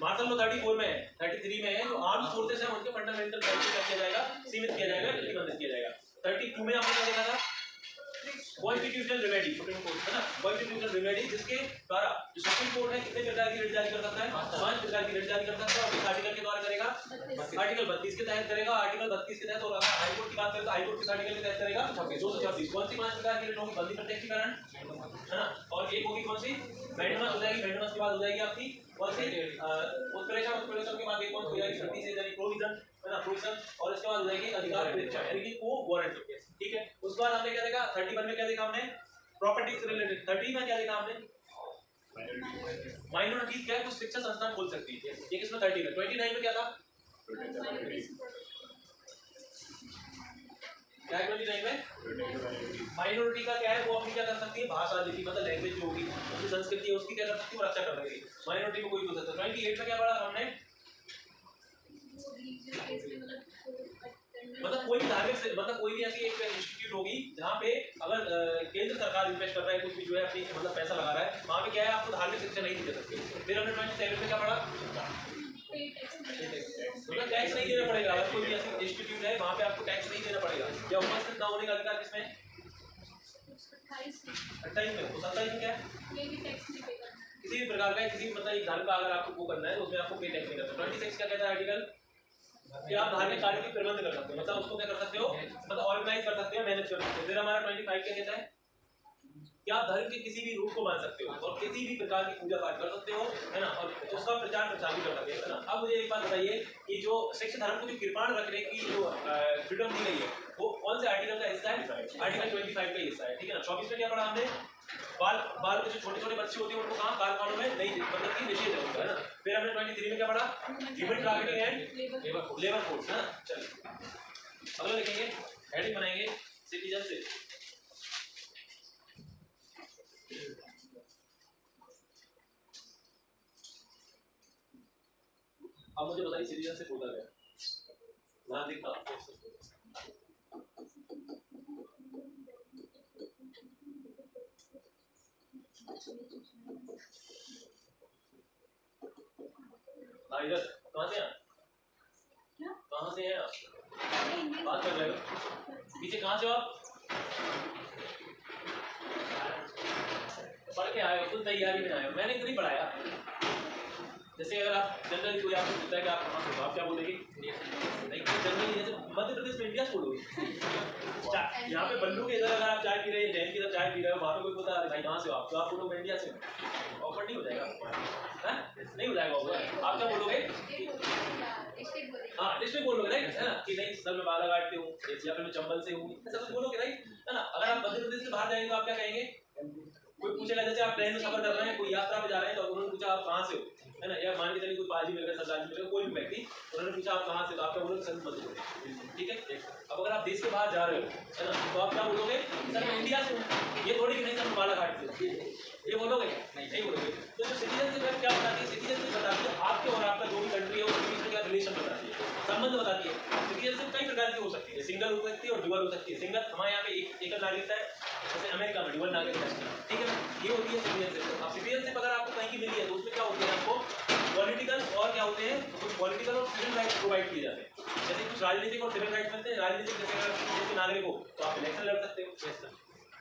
मार्शल लॉ 34 में है, 33 में है जो आर्म्ड फोर्सेस हैं उनके फंडामेंटल राइट को क्या किया जाएगा, सीमित किया जाएगा, प्रतिबंधित किया जाएगा। 32 में आपने क्या देखा था, कॉन्स्टिट्यूशनल रेमेडी, सुप्रीम कोर्ट है ना, कॉन्स्टिट्यूशनल रेमेडी जिसके द्वारा जो सुप्रीम कोर्ट है कितने प्रकार की रिट जारी कर सकता है, 5 प्रकार की रिट जारी कर सकता है। और इस आर्टिकल के द्वारा करेगा, आर्टिकल 32 के तहत करेगा, आर्टिकल 32 के तहत। और अगर हाई कोर्ट की बात करें तो हाई कोर्ट किस आर्टिकल के तहत करेगा, 226। कौन सी 5 प्रकार की रिट होगी, बंदी प्रत्यक्षीकरण है ना, और एक होगी कौन सी, मैंडेमस हो जाएगी, मैंडेमस के बाद हो जाएगी आपकी कौन सी, उत्प्रेषण, उत्प्रेषण के बाद एक कौन सी हो जाएगी, 36 यानी प्रोविजन है ना, प्रोविजन। और इसके बाद हो जाएगी अधिकार परीक्षा यानी कि को वारंट, ठीक है। उसके बाद हमने क्या देखा, 31 में क्या देखा हमने, प्रॉपर्टी से रिलेटेड। 30 में क्या देखा हमने, माइनॉरिटीज क्या है, कुछ शिक्षा संस्थान खोल सकती है, ये किसमें 30 में। 29 में क्या था, क्या है 29 में, माइनॉरिटी का क्या है, वो अपनी क्या कर सकती है, भाषा लिपि मतलब लैंग्वेज जो होगी उसकी संस्कृति है उसकी क्या कर सकती है, वो रक्षा कर सकती है। माइनॉरिटी में कोई भी हो सकता है। 28 में क्या पढ़ा हमने, मतलब कोई भी धार्मिक मतलब कोई भी ऐसी एक इंस्टीट्यूट होगी जहाँ पे अगर केंद्र सरकार इन्वेस्ट कर रहा है, कुछ भी जो है अपनी मतलब पैसा लगा रहा है, वहाँ पे क्या है आपको धार्मिक शिक्षा नहीं दी जा सकती। फिर हमने 27 में क्या पढ़ा, मतलब टैक्स नहीं देना पड़ेगा। अगर कोई भी ऐसी इंस्टीट्यूट है वहाँ पे आपको टैक्स नहीं देना पड़ेगा। या उपस्थित ना होने का अधिकार किसमें, 28 में। 27 में क्या है, किसी भी प्रकार का किसी मतलब एक धर्म का अगर आपको वो करना है तो उसमें आपको पे टैक्स नहीं करना। 26 क्या कहता है आर्टिकल, कि आप धार्मिक कार्य की प्रबंध कर सकते हो, मतलब उसको क्या कर सकते हो, मतलब ऑर्गेनाइज कर सकते हो, मैनेज कर सकते हो। फिर हमारा 25 क्या कहता है कि आप धर्म के किसी भी रूप को मान सकते हो और किसी भी प्रकार की पूजा पाठ कर सकते हो, है ना, और उसका प्रचार प्रसार भी कर सकते हो, है ना। अब मुझे एक बात बताइए कि जो शिक्षा धर्म को जो कृपाण रखने की जो फ्रीडम दी गई है वो कौन से आर्टिकल का हिस्सा है, आर्टिकल 25 का हिस्सा है, ठीक है ना। 24 में क्या पढ़ा हमने, बाल के जो छोटे छोटे बच्चे होते हैं उनको कहाँ कारखानों में नहीं, मतलब कि निषेध है उनका, है ना। फिर हमने 23 में क्या पढ़ा, human trafficking and labour force, है ना। चलिए अगला देखेंगे, हेडिंग बनाएंगे सिटीजनशिप। अब मुझे बताइए सिटीजनशिप होता क्या, ध्यान दिखता इधर कहाँ से हैं, कहाँ से हैं आप, बात कर रहे हो, पीछे कहाँ से हो आप, पढ़ के आए हो, खुद तैयारी में आए हो, मैंने इतनी पढ़ाया। जैसे अगर आप जनरली कोई आपको पूछता है कि आप कहाँ से हो, आप क्या बोलेंगे, नहीं जनरली जैसे मध्य प्रदेश में इंडिया से बोलोगे। यहाँ पे बल्लू के इधर अगर आप चाय पी रहे हैं, जैन की इधर चाय पी रहे हो, वहाँ पे कोई बोलता है भाई कहाँ से हो आप, तो आप बोलोगे इंडिया से। ऑफर नहीं हो जाएगा, नहीं हो जाएगा ऑफर। आप क्या बोलोगे, हाँ डिस्ट्रिक्ट बोलोगे राइट, है ना, कि नहीं सर मैं बालाघाट से हूँ या फिर मैं चंबल से हूँ, ऐसा कुछ बोलोगे राइट, है ना। अगर आप मध्य प्रदेश से बाहर जाएंगे तो आप क्या कहेंगे, कोई पूछेगा जैसे आप ट्रेन में सफर कर रहे हैं, कोई यात्रा पे जा रहे हैं, तो उन्होंने पूछा आप कहाँ से हो, है ना, या मान के चलिए कोई पाजी मिल गया, सरदार जी मिल गया, कोई भी व्यक्ति, उन्होंने पूछा आप कहाँ से, तो आप क्या बोलोगे सर मध्य प्रदेश, ठीक है। अब अगर आप देश के बाहर जा रहे हो, है ना, तो आप क्या बोलोगे, सर मैं इंडिया से हूँ, ये थोड़ी कि नहीं सर मैं बालाघाट से, ये बोलोगे नहीं बोलोगे। तो जो सिटीजनशिप क्या बताती है, सिटीजनशिप बताती है आपके और आपका जो भी कंट्री है उसके बीच में क्या रिलेशन बताती है, संबंध बताती है। सिटीजनशिप कई प्रकार की हो सकती है, सिंगल हो सकती है और डुअल हो सकती है। सिंगल हमारे यहाँ पे एकल नागरिकता है, जैसे अमेरिका में डुअल नागरिकता है, ठीक है ना, ये होती है सिटीजनशिप। अब सिटीजनशिप अगर आपको कहीं की मिली है तो उसमें क्या होते हैं, आपको पॉलिटिकल और क्या होते हैं, कुछ पॉलिटिकल और सिविल राइट्स प्रोवाइड किए जाते हैं। जैसे कुछ राजनीतिक और सिविल राइट्स मिलते हैं। राजनीतिक जैसे अगर देश के नागरिक हो तो आप इलेक्शन लड़ सकते हो,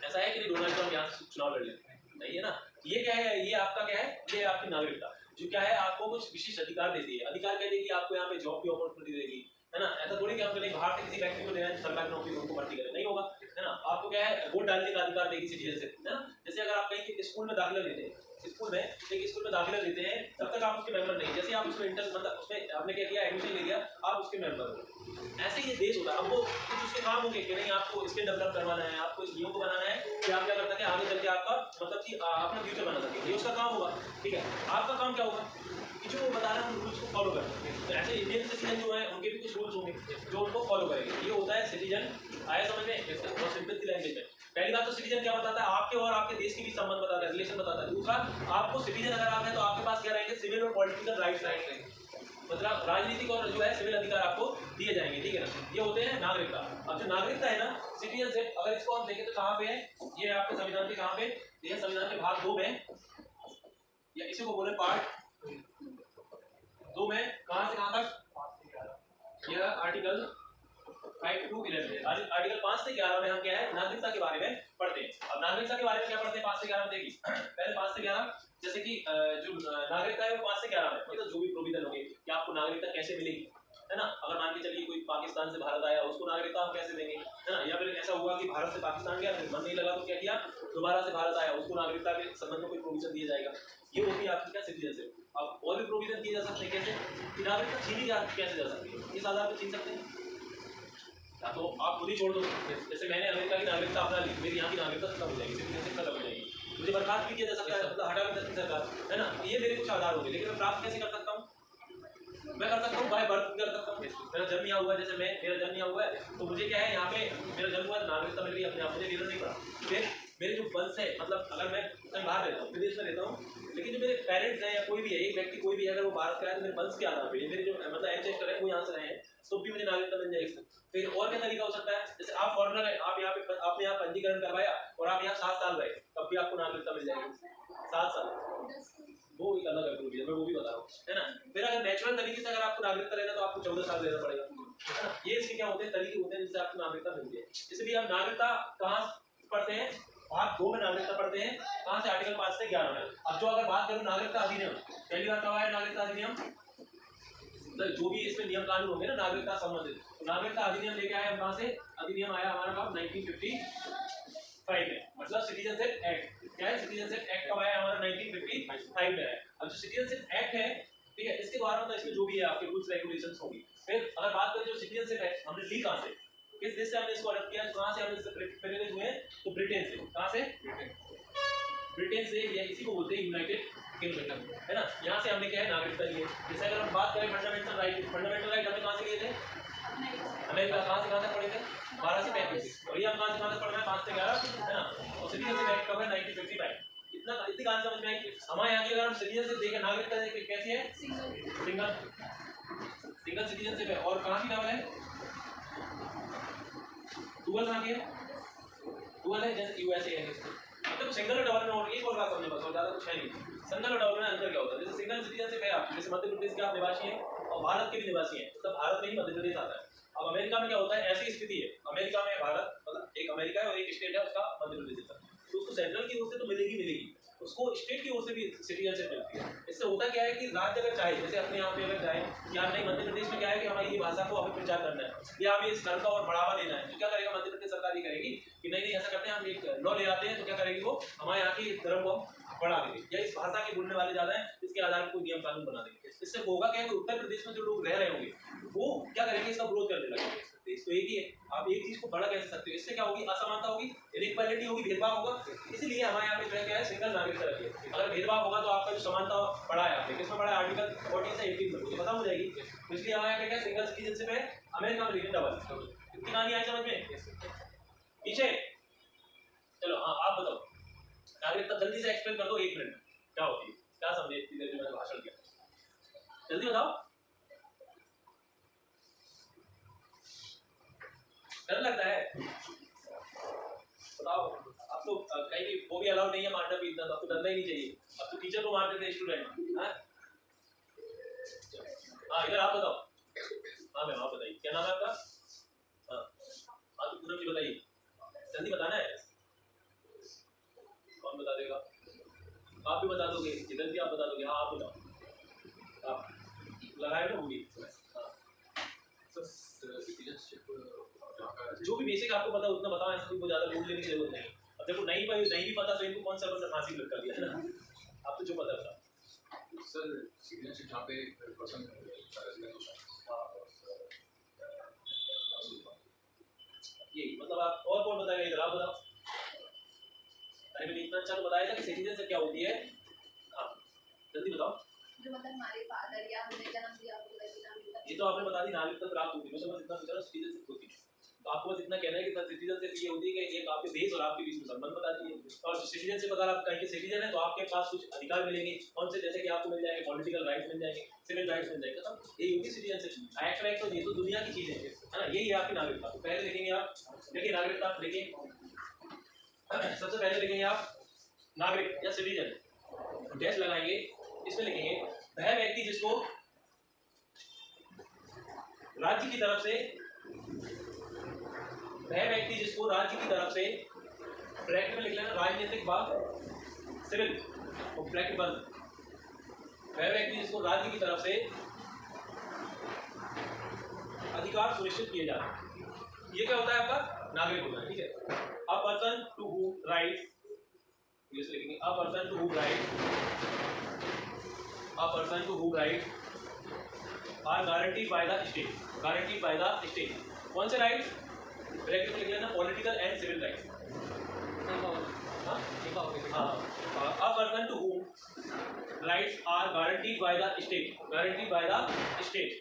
ऐसा है कि नहीं डोनाल्ड ट्रम्प यहाँ से चुनाव लड़ लेते हैं, नहीं है ना। ये क्या है, ये आपका क्या है, ये आपकी नागरिकता जो क्या है आपको कुछ विशेष अधिकार देती है। अधिकार क्या देगी, आपको यहाँ पे जॉब की अपॉर्चुनिटी देगी, है ना। ऐसा थोड़ी कि हम कहीं बाहर से किसी व्यक्ति को लेना है सरकारी नौकरी उनको भर्ती करें, नहीं होगा, है ना। आपको क्या है वोट डालने का अधिकार देगी सिटीजनशिप, है ना। जैसे अगर आप कहीं स्कूल में दाखिला लेते हैं, स्कूल में एक स्कूल में दाखिला लेते हैं, तब तक आप उसके मेंबर नहीं, जैसे आप उसमें इंटर मतलब उसमें आपने क्या किया एडमिशन ले लिया, आप उसके मेंबर हो। ऐसे ही ये देश होता है। अब वो कुछ उसके काम होंगे कि नहीं आपको स्किल डेवलप करवाना है, आपको इस नियम को बनाना है कि आप क्या कर सके आगे चल के आपका मतलब कि अपना फ्यूचर बना सके, ये उसका काम होगा। ठीक है, आपका काम क्या होगा कि जो वो बता रहे हैं उन रूल्स को फॉलो करें। तो ऐसे इंडियन सिटीजन जो है उनके भी कुछ रूल्स होंगे जो उनको फॉलो करेंगे। ये होता है सिटीजन। आया समझ में? बहुत सिंपल सी लैंग्वेज में। पहली बात तो सिटीजन क्या बताता है, आपके और आपके देश के बीच संबंध बताता है, रिलेशन बताता है। दूसरा, आपको सिटीजन अगर आप हैं तो आपके पास क्या रहेंगे, सिविल और पॉलिटिकल राइट्स रहेंगे, मतलब राजनीतिक और जो है सिविल अधिकार आपको दिए जाएंगे। ठीक है ना, ये होते हैं नागरिकता। अब जो नागरिकता है ना, सिटीजनशिप, अगर इसको हम देखें तो कहाँ पे है, ये आपके संविधान के कहाँ पे, ये संविधान के भाग 2 में, या इसी को बोले पार्ट 2 में, कहाँ से कहाँ तक, यह आर्टिकल 5 to 11 आर्टिकल 5 से 11 में हम क्या है, नागरिकता के बारे में पढ़ते हैं। अब नागरिकता के बारे में क्या पढ़ते हैं 5 से 11 में, देखिए पहले 5 से 11 जैसे कि जो नागरिकता है वो 5 से 11 में, मतलब जो भी प्रोविजन होंगे कि आपको नागरिकता कैसे मिलेगी, है ना। अगर मान के चलिए कोई पाकिस्तान से भारत आया, उसको नागरिकता हम कैसे देंगे, है ना। या फिर ऐसा हुआ कि भारत से पाकिस्तान गया, फिर मन नहीं लगा तो क्या किया, दोबारा से भारत आया, उसको नागरिकता के संबंध में कोई प्रोविजन दिया जाएगा। ये होती है आपकी क्या, सिटीजनशिप। अब और भी प्रोविजन किए जा सकते हैं, कैसे, नागरिकता छीनी कैसे जा सकती है, इस आधार पर छीन सकते हैं, या तो आप खुद ही छोड़ दो। जैसे मैंने अमेरिका की नागरिकता अपना ली, मेरी यहाँ की नागरिकता खत्म हो जाएगी, सिटीजनशिप खत्म हो जाएगी, मुझे बर्खास्त भी किया जा सकता है, मतलब हटा भी सकती है सरकार, है ना। ये मेरे कुछ आधार होंगे, लेकिन मैं प्राप्त कैसे कर सकता हूँ, मैं कर सकता हूँ बाय बर्थ कर सकता हूँ। मेरा जन्म यहाँ हुआ है, जैसे मेरा जन्म यहाँ हुआ है, तो मुझे क्या है, यहाँ पे मेरा जन्म हुआ है, नागरिकता मिल गई अपने आप, मुझे वीज़ा नहीं पड़ा। फिर मेरे जो वंश है, मतलब अगर मैं कहीं बाहर रहता हूँ, विदेश में रहता हूँ, लेकिन जो मेरे पेरेंट्स हैं या कोई भी है, एक व्यक्ति कोई भी है, अगर वो भारत का है तो मेरे वंश के आधार पर, मेरे जो मतलब एंसेस्टर है वो यहाँ से रहे हैं, तो भी मुझे नागरिकता मिल जाएगी। फिर और क्या तरीका हो सकता है, जैसे आप फॉरेनर है, आप यहाँ पे आपने यहाँ पंजीकरण करवाया और आप यहाँ 7 साल रहे, तब भी आपको नागरिकता मिल जाएगी, 7 साल, वो एक अलग है, मैं वो भी बता रहा हूँ, है ना। फिर अगर नेचुरल तरीके से अगर आपको नागरिकता लेना तो आपको 14 साल लेना पड़ेगा, है ना। ये इसके क्या होते हैं, तरीके होते हैं जिससे आपको नागरिकता मिलती है। इसलिए हम नागरिकता कहाँ पढ़ते हैं, भाग 2 में नागरिकता पढ़ते हैं, कहाँ से, आर्टिकल 5 से 11 में। अब जो अगर बात करूँ नागरिकता अधिनियम, पहली बार कब आया नागरिकता अधिनियम, जो भी इसमें नियम कानून होंगे ना नागरिकता संबंधित, तो नागरिकता अधिनियम लेके आए हम कहाँ से, अधिनियम आया हमारा कब, 1955 में, मतलब सिटीजनशिप एक्ट। क्या है, सिटीजनशिप एक्ट कब आया हमारा, 1955 में आया। अब जो सिटीजनशिप एक्ट है, ठीक है, इसके द्वारा मतलब इसमें जो भी है आपके रूल्स रेगुलेशंस होंगी। फिर अगर बात करें जो सिटीजनशिप है हमने ली कहाँ से, किस देश से हमने इसको अडॉप्ट किया, कहाँ से हमने इससे प्रेरित हुए, तो ब्रिटेन से। कहाँ से, ब्रिटेन से, या इसी को बोलते हैं यूनाइटेड किंगडम, है ना। यहाँ से हमने क्या है, नागरिकता ली है। जैसे अगर हम बात करें फंडामेंटल राइट, फंडामेंटल राइट हमने कहाँ से लिए थे, अमेरिका, कहाँ से कहाँ तक पढ़े थे, 12 से 35, और ये हम कहाँ से कहाँ तक पढ़ना है, 5 से 11, है ना। और सिटीजनशिप एक्ट कब है, 1955। इतनी कहानी समझ में आई। हमारे यहाँ की अगर हम सिटीजनशिप देखें, नागरिकता देखें कैसी है, सिंगल सिटीजनशिप है। और कहाँ की डबल है, डुअल कहाँ की है, डुअल है, जैसे यूएसए है, मतलब सिंगल और डबल में और एक और बात समझने बस, और ज़्यादा कुछ है नहीं। सिंगल और डबल में अंतर क्या होता है, जैसे सिंगल सिटीजनशिप है आप, जैसे मध्य प्रदेश के आप निवासी हैं और भारत के भी निवासी हैं, मतलब भारत में ही मध्य प्रदेश आता है। अब अमेरिका में क्या होता है, ऐसी स्थिति है, अमेरिका में भारत, मतलब एक अमेरिका है और एक स्टेट है उसका मध्य प्रदेश है, तो उसको सेंट्रल की ओर से तो मिलेगी, उसको स्टेट की ओर से भी सिटीजनशिप मिलती है। इससे होता क्या है कि राज्य अगर चाहे, जैसे अपने यहाँ पे अगर चाहे कि आप नहीं, मध्य प्रदेश में क्या है कि हमारी ये भाषा को हमें प्रचार करना है या हमें इस धर्म का और बढ़ावा देना है, तो क्या करेगा मध्य प्रदेश सरकार, ये करेगी कि नहीं ऐसा करते हैं, हम एक लॉ ले आते हैं, तो क्या करेगी वो, हमारे यहाँ की धर्म को बढ़ा देंगे, या इस भाषा के बोलने वाले ज्यादा है, इसके आधार पर कोई नियम कानून बना देंगे। इससे होगा क्या है कि उत्तर प्रदेश में जो लोग रह रहे होंगे वो क्या करेंगे, इसका विरोध करने लगेंगे। देश तो एक ही है, आप एक चीज को बड़ा कैसे सकते हो, इससे क्या होगी, असमानता होगी, इनइक्वालिटी होगी, भेदभाव होगा। इसीलिए हमारे यहाँ पे जो है क्या है, सिंगल नागरिकता रखी है। अगर भेदभाव होगा तो आपका जो समानता बढ़ा है, आपने किसमें बढ़ा है, आर्टिकल 14 से 18 में, मुझे पता हो जाएगी। इसलिए हमारे यहाँ पे क्या सिंगल सिटीजनशिप है, अमेरिका में लेकिन डबल। इतनी कहानी आई समझ में, पीछे चलो। हाँ आप बताओ, नागरिकता जल्दी से एक्सप्लेन कर दो, 1 मिनट क्या होती है, क्या समझे इतनी देर में मैंने भाषण किया, जल्दी बताओ। डर लगता है, बताओ। अब तो कहीं भी वो भी अलाउ नहीं है मारना पीटना, तो आपको डरना ही नहीं चाहिए। अब तो टीचर को मार देते हैं स्टूडेंट। हाँ इधर आप बताओ। हाँ मैम आप बताइए, क्या नाम है आपका? हाँ हाँ तो पूनम जी बताइए, जल्दी बताना है। कौन बता देगा? आप भी बता दोगे, इधर भी आप बता दोगे। हाँ आप बताओ, आप लगाए ना होगी। जो भी बेसिक आपको पता उतना बताओ, ऐसा कोई ज़्यादा लोड लेने की जरूरत नहीं। अब जब नहीं भी पता तो इनको कौन सा मतलब फांसी लटका दिया है ना, आपको जो पता था। सर सिटीजनशिप जहाँ पे पर्सन यही मतलब आप और कौन बताएगा, इधर आप बताओ। अरे मैंने इतना अच्छा तो बताया था कि सिटीजनशिप क्या होती है। हाँ जल्दी बताओ। जो मतलब हमारे फादर या हमने जन्म दिया वो लगी नागरिकता। ये तो आपने बता दी नागरिकता प्राप्त होती है, मैं बस इतना पूछ रहा हूँ सिटीजनशिप होती है। तो आपको बस इतना कहना है कि सिटीजनशिप ये होती है कि एक आपके देश और आपके बीच में संबंध बताती है। और सिटीजनशिप अगर आप कहीं के सिटीजन है तो आपके पास कुछ अधिकार मिलेंगे, कौन से, जैसे कि आपको मिल जाएंगे पॉलिटिकल राइट्स मिल जाएंगे, सिविल राइट्स मिल जाएंगे। तो यही होती है सिटीजनशिप। एक्ट तो ये तो दुनिया की चीजें है ना, यही है आपकी नागरिकता। तो पहले लिखेंगे आप, देखिए नागरिकता देखिए, सबसे पहले लिखेंगे आप नागरिक या सिटीजन, डैश लगाएंगे, इसमें लिखेंगे वह व्यक्ति जिसको राज्य की तरफ से, वह व्यक्ति जिसको राज्य की तरफ से, ब्रैकेट में लिख लेना राजनीतिक व सिविल, और ब्रैकेट बंद, वह व्यक्ति जिसको राज्य की तरफ से अधिकार सुनिश्चित किए जाते हैं, ये क्या होता है आपका नागरिक होता है। ठीक है, a person to whom right, ये लिखेंगे a person to whom right, a person to whom right are guaranteed by the state, guaranteed by the state. कौन से राइट, ब्रैकेट में लिख लेना political and civil right. A person to whom rights are guaranteed by the state, guaranteed by the state,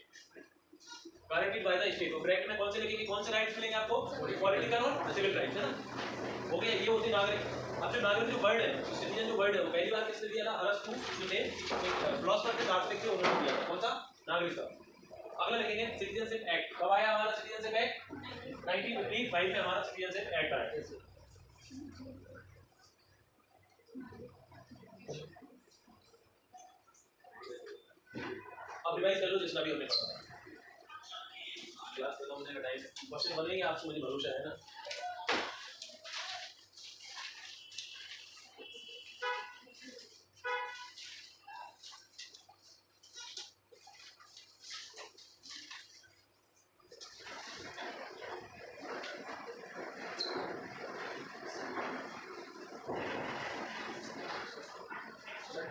guaranteed by the state। तो bracket में कौन से लिखेंगे, कौन से राइट्स मिलेंगे आपको, पॉलिटिकल और सिविल राइट्स, है ना। हो गया, ये होती है नागरिक। अब जो नागरिक जो वर्ड है, सिटीजन जो वर्ड है, वो पहली बार किसने दिया था, अरस्तु जो थे फिलोसोफर थे, दार्शनिक थे, उन्होंने दिया था। कौन सा, नागरिकता। अगला लिखेंगे सिटीजनशिप एक्ट। कब आया हमारा सिटीजनशिप एक्ट, 1955 में हमारा सिटीजनशिप एक्ट आया। अब रिवाइज कर लो जितना भी हमने पढ़ा। क्लास खत्म होने का टाइम है, क्वेश्चन बनेंगे आपसे, मुझे भरोसा है ना।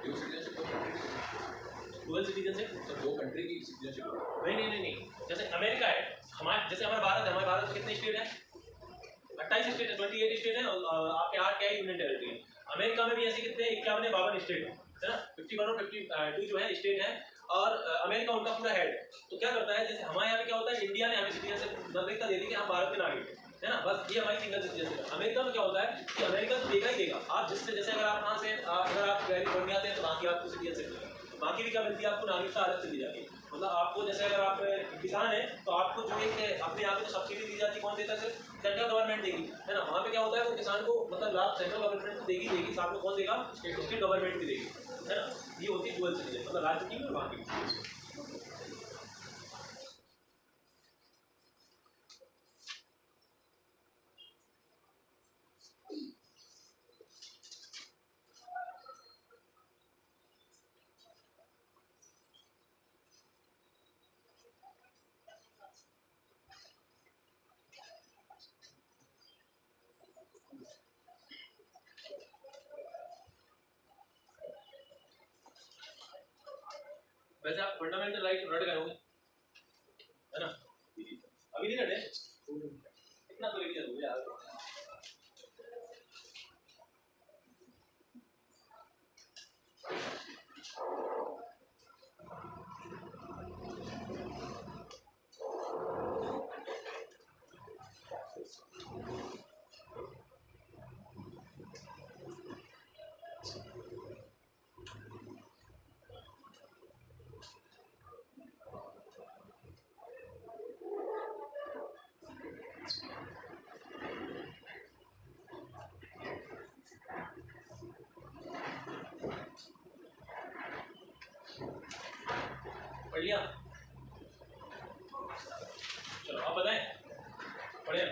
ड्यू सिटीजनशिप तो डुअल सिटीजनशिप, तो दो कंट्री की सिटीजनशिप। नहीं, जैसे अमेरिका है हमारे, जैसे हमारा भारत है, हमारे भारत में कितने स्टेट है, 28 स्टेट है, 28 स्टेट है, और आपके 8 क्या है, यूनियन टेरिटरी है। अमेरिका में भी ऐसे कितने 51 52 स्टेट है ना, 51 और 52 जो है स्टेट है, और अमेरिका उनका पूरा हेड है। तो क्या करता है, जैसे हमारे यहाँ पे क्या होता है, इंडिया ने हमें सिटीजनशिप नागरिकता दे दी कि हम भारत के नागरिक है ना, बस ये हमारी सिंगल सिटीजनशिप है। अमेरिका में क्या होता है कि अमेरिका तो देगा ही देगा, आप जिससे, जैसे अगर आप वहाँ से, अगर आप कैलिफोर्निया से हैं तो वहाँ की आपको सिटीजनशिप मिलेगी, बाकी भी क्या मिलती है आपको, नागरिकता अलग से दी जाती है। मतलब आपको, जैसे अगर आप किसान है तो आपको जो एक अपने यहाँ पे जो सब्सिडी दी जाती है, कौन देता है, सिर्फ सेंट्रल गवर्नमेंट देगी, है ना। वहाँ पे क्या होता है, वो किसान को मतलब लाभ सेंट्रल गवर्नमेंट तो देगी, साथ में कौन देगा, स्टेट गवर्नमेंट भी देगी, है ना। ये होती है डुअल सिटीजन, मतलब राज्य की और वहाँ की। वैसे आप फंडामेंटल राइट रट गए होंगे, है ना, अभी नहीं रटे, इतना तो रिवीजन हो गया। पढ़ लिया, चलो आप बताएं, पढ़े।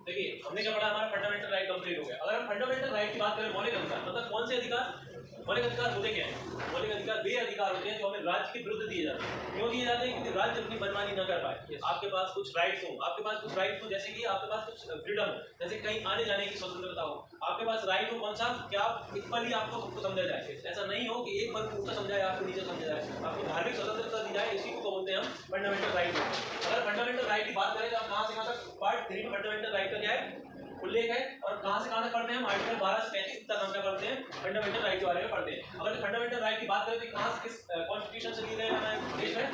देखिए हमने क्या पढ़ा, हमारा फंडामेंटल राइट कंप्लीट हो गया। अगर हम फंडामेंटल राइट की बात करें, मौलिक अधिकार मतलब कौन से अधिकार, मौलिक अधिकार होते क्या हैं? मौलिक अधिकार वे अधिकार होते हैं जो हमें राज्य के विरुद्ध दिए जाते हैं। क्यों दिए जाते हैं? क्योंकि राज्य अपनी मनमानी न कर पाए। आपके पास कुछ राइट्स हो, आपके पास कुछ राइट्स हो, जैसे कि आपके पास कुछ फ्रीडम हो, जैसे कहीं आने जाने की स्वतंत्रता हो, आपके पास राइट हो कौन सा कि आप इक्वली आपको सबको समझा जाए। ऐसा नहीं हो कि एक वर्ग को ऊपर समझा जाए, आपको नीचे समझा जाए। आपको धार्मिक स्वतंत्रता दी जाए, इसी को बोलते हैं हम फंडामेंटल राइट। अगर फंडामेंटल राइट की बात करें तो आप कहां से कहां तक पार्ट 3 में फंडामेंटल राइट का क्या है उल्लेख है, और कहां से कहां तक पढ़ते हैं हम आर्टिकल 12 से 35 तक हम क्या पढ़ते हैं फंडामेंटल राइट के बारे में पढ़ते हैं। अगर फंडामेंटल राइट की बात करें तो कहां से किस कॉन्स्टिट्यूशन से लिए गए हमारे देश में?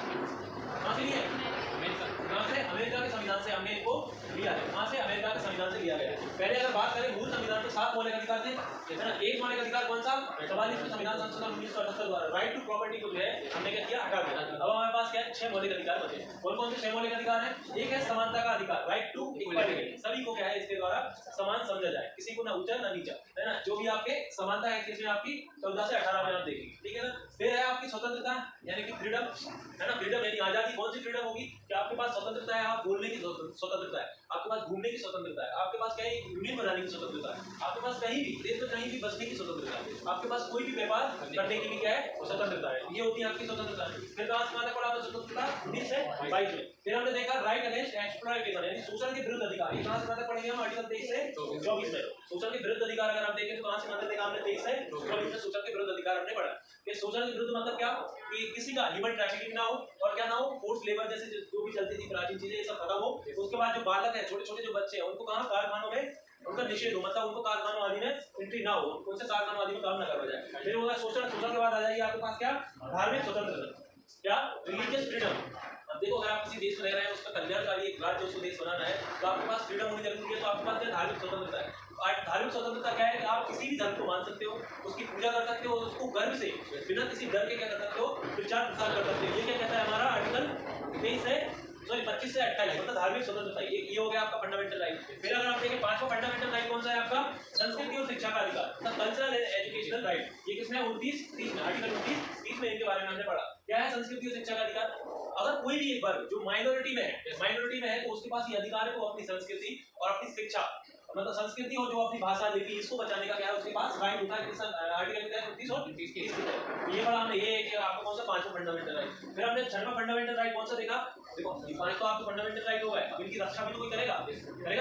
कहां से लिए? कहां से? अमेरिका के संविधान से हमने इनको लिया है। कहां से? अमेरिका के संविधान से लिया गया है। पहले अगर बात करें मूल संविधान में 7 मौलिक अधिकार थे, है ना। एक मौलिक अधिकार कौन सा? 44वें संविधान संशोधन 1978 द्वारा राइट टू प्रॉपर्टी को जो है हमने क्या किया, हटा दिया। अब हमारे पास क्या है 6 मौलिक अधिकार बचे। कौन कौन से 6 मौलिक अधिकार हैं? एक है समानता का अधिकार, राइट टू इक्वालिटी, सभी को क्या है इसके द्वारा समान समझा जाए, किसी को ना ऊंचा ना नीचा, है ना। जो भी आपके समानता है इसमें आपकी 14 से 18 में आप देखिए, ठीक है ना। फिर है आपकी स्वतंत्रता यानी कि फ्रीडम, है ना। फ्रीडम यानी आजादी। कौन सी फ्रीडम होगी कि आपके पास स्वतंत्रता है, आप बोलने की स्वतंत्रता है, आपके पास घूमने की स्वतंत्रता है, आपके पास क्या है यूनियन बनाने की स्वतंत्रता है, आपके पास कहीं भी देश में कहीं भी बसने की स्वतंत्रता है, आपके पास कोई भी व्यापार करने की भी क्या है स्वतंत्रता है। ये होती है आपकी स्वतंत्रता। फिर कहां से पड़ा आपको स्वतंत्रता 19 से 22 में। फिर हमने देखा राइट अगेंस्ट एक्सप्लॉइटेशन यानी शोषण के विरुद्ध अधिकार। ये कहां से पता पड़ेंगे हम आर्टिकल 23 से 24 में। शोषण के विरुद्ध अधिकार अगर आप देखें तो कहां से मतलब देखा हमने 23 से 24 में शोषण के विरुद्ध अधिकार हमने पढ़ा। ये शोषण के विरुद्ध मतलब क्या कि किसी का ह्यूमन ट्रैफिकिंग ना हो और क्या ना हो फोर्स लेबर जैसे जो भी चलती थी प्राचीन चीजें ये सब खत्म हो। उसके बाद जो बालक है छोटे छोटे जो बच्चे हैं उनको कहां कारखानों में उनका निषेध हो, मतलब उनको कारखानों आदि में एंट्री ना हो, उनसे कारखानों आदि में काम ना करवाया जाए। फिर होगा शोषण। शोषण के बाद आ जाएगी आपके पास क्या धार्मिक स्वतंत्रता, क्या रिलीजियस फ्रीडम। अब देखो अगर आप किसी देश में रह रहे हैं उसका कल्याणकारी एक राज्य उसको देश बनाना है तो आपके पास फ्रीडम होनी जरूरी है। तो आपके पास धार्मिक स्वतंत्रता है। धार्मिक स्वतंत्रता क्या है कि आप किसी भी धर्म को मान सकते हो, उसकी पूजा कर सकते हो, उसको गर्व से बिना किसी डर के क्या कर सकते हो प्रचार प्रसार कर सकते हो। ये क्या कहता है हमारा आर्टिकल 23 से 25 से 28 मतलब धार्मिक स्वतंत्रता। ये हो गया आपका फंडामेंटल राइट। फिर अगर आप देखें 5वां फंडामेंटल राइट कौन सा है आपका? संस्कृति और शिक्षा का अधिकार, कल्चरल एंड एजुकेशनल राइट। ये किसमें 29-30 में आर्टिकल 29-30 में इनके बारे में हमने पढ़ा। क्या है संस्कृति और शिक्षा का अधिकार? अगर कोई भी एक वर्ग जो माइनॉरिटी में है तो उसके पास ये अधिकार है वो अपनी संस्कृति और अपनी शिक्षा मतलब संस्कृति और जो अपनी भाषा लिपि इसको बचाने का क्या है उसके पास राइट होता है। आर्टिकल के तहत 29 और 30 के ये पढ़ा हमने। ये कि आपको कौन सा 5वां फंडामेंटल राइट। फिर हमने 6वां फंडामेंटल राइट कौन सा देखा? देखो ये 5 तो आपको फंडामेंटल राइट हो गए। अब इनकी रक्षा भी तो कोई करेगा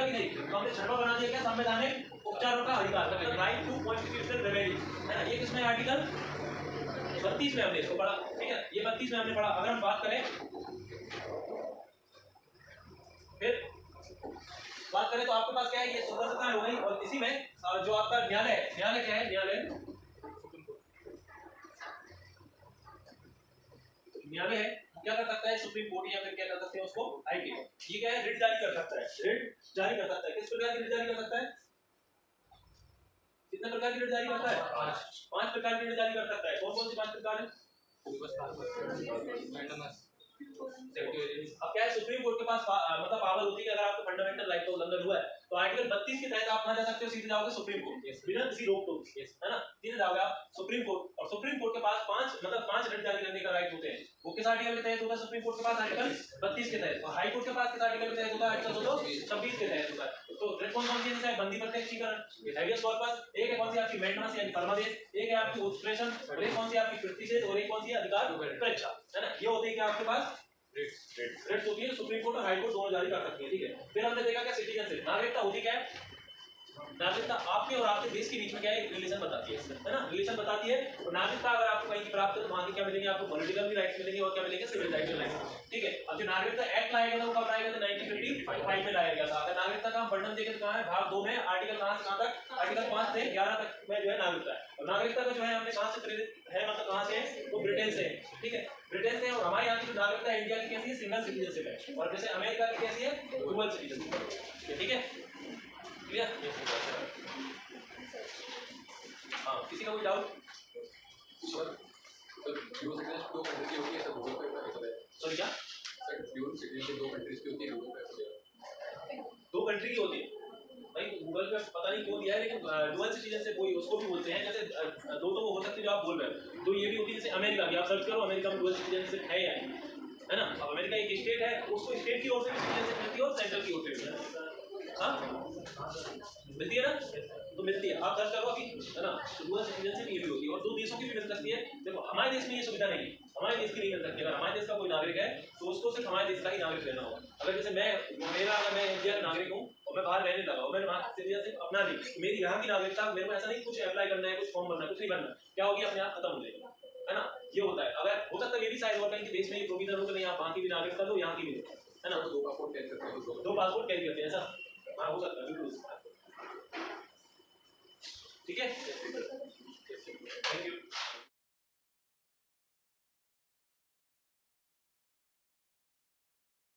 कि नहीं? तो हमने 6वां बना दिया क्या संवैधानिक उपचारों का अधिकार मतलब राइट टू कॉन्स्टिट्यूशनल रेमेडी, है ना। ये किसमें आर्टिकल 32 में हमने इसको पढ़ा, ठीक है। ये 32 में हमने पढ़ा। अगर हम बात करें तो आपके पास क्या है ये स्वतंत्रता हो गई। और इसी में जो आपका न्यायालय क्या है? न्यायालय है क्या कर सकता है? सुप्रीम कोर्ट या फिर क्या कर सकते हैं उसको हाई कोर्ट। ये क्या है? रिट जारी कर सकता है। रिट जारी कर सकता है। किस प्रकार की रिट जारी कर सकता है? कितने प्रकार की रिट जारी करता है? 5 प्रकार की रिट जारी कर सकता है। कौन कौन सी 5 प्रकार है? अब क्या है सुप्रीम कोर्ट के पास मतलब पावर होती है कि अगर आपको फंडामेंटल राइट का उल्लंघन हुआ है तो आर्टिकल 32 के तहत आप कहां जा सकते हो? सीधे जाओगे सुप्रीम कोर्ट बिना किसी रोक टोक, है ना। सीधे जाओगे आप सुप्रीम कोर्ट और सुप्रीम कोर्ट के पास 5 रिट जारी करने का राइट होते हैं। वो किस आर्टिकल के तहत होता है? सुप्रीम कोर्ट के पास आर्टिकल 32 के तहत। और हाई कोर्ट के पास किस आर्टिकल के तहत होता है? आर्टिकल 226 के तहत होता है। तो रिट कौन सी है? बंदी प्रत्यक्षीकरण हैवियस कॉर्पस। एक है कौन सी आपकी मेंटेनेंस यानी परमादेश, एक है आपकी ऑब्स्ट्रेशन और एक कौन सी आपकी प्रतिषेध और एक कौन सी अधिकार परीक्षा, है ना। ये होते हैं क्या आपके पास रिट्स होती है। सुप्रीम कोर्ट और हाई कोर्ट दोनों जारी कर सकती है, ठीक है। फिर हमने देखा क्या सिटीजनशिप नागरिकता होती क्या है? नागरिकता आपके और आपके देश के बीच में क्या है रिलेशन बताती है ना। रिलेशन बताती है। और नागरिकता अगर आपको कहीं की प्राप्त है तो वहां के क्या मिलेंगे? आपको पॉलिटिकल भी राइट्स मिलेंगे और क्या मिलेंगे? सिविल राइट्स मिलेंगे, ठीक है। अब जो नागरिकता एक्ट लाया गया था वो कब लाया गया था? 1955 में लाया गया था। अगर नागरिकता का हम वर्णन देखें तो कहां है? भाग 2 में आर्टिकल कहां से कहां तक? आर्टिकल 5 से 11 तक में जो है नागरिकता है। और नागरिकता का जो है हमने कहां से प्रेरित है मतलब कहां से है? तो ब्रिटेन से, ठीक है। ब्रिटेन से। और हमारे यहाँ की जो नागरिकता है इंडिया की कैसी है? सिंगल सिटीजनशिप है। और जैसे अमेरिका की कैसी है? डुअल सिटीजनशिप, ठीक है। क्लियर? हाँ, किसी का कोई doubt? Sir dual citizenship 2 country की होती है, सर गूगल पे ऐसा है। सॉरी क्या? सर ड्यूअल सिटीजनशिप 2 कंट्रीज की होती है, गूगल पे ऐसा है। 2 कंट्री की होती है भाई गूगल पे पता नहीं क्यों दिया है, लेकिन डुअल सिटीजनशिप वही उसको भी बोलते हैं। जैसे 2 तो वो हो सकती है जो आप बोल रहे हो, तो ये भी होती है जैसे अमेरिका की। आप सर्च करो अमेरिका में डुअल सिटीजनशिप है या नहीं, है ना। अब अमेरिका एक स्टेट है, उसको स्टेट की ओर से भी सिटीजनशिप मिलती है और सेंट्रल की ओर से भी, हाँ मिलती है ना। तो मिलती है, आप सर्च करो अभी, है ना। डुअल सिटीजनशिप ये भी होती है और दो देशों की भी मिल सकती है। देखो हमारे देश में ये सुविधा नहीं है, हमारे देश की नहीं मिल सकती। अगर हमारे देश का कोई नागरिक है तो उसको सिर्फ हमारे देश का ही नागरिक लेना होगा। अगर जैसे अगर मैं इंडिया का नागरिक हूँ और मैं बाहर रहने लगा और मैंने वहाँ से सिर्फ अपना ली, मेरी यहाँ की नागरिकता, मेरे को ऐसा नहीं कुछ अप्लाई करना है, कुछ फॉर्म भरना है, कुछ नहीं भरना, क्या होगी अपने आप खत्म हो जाएगी, है ना। ये होता है। अगर हो सकता है ये भी शायद और कहीं देश में ये प्रोविजन हो कि नहीं आप वहाँ की भी नागरिकता लो, यहाँ की भी लो, है ना। दो पासपोर्ट कैरी करते हैं, दो पासपोर्ट कैरी करते हैं ऐसा, हाँ हो सकता है।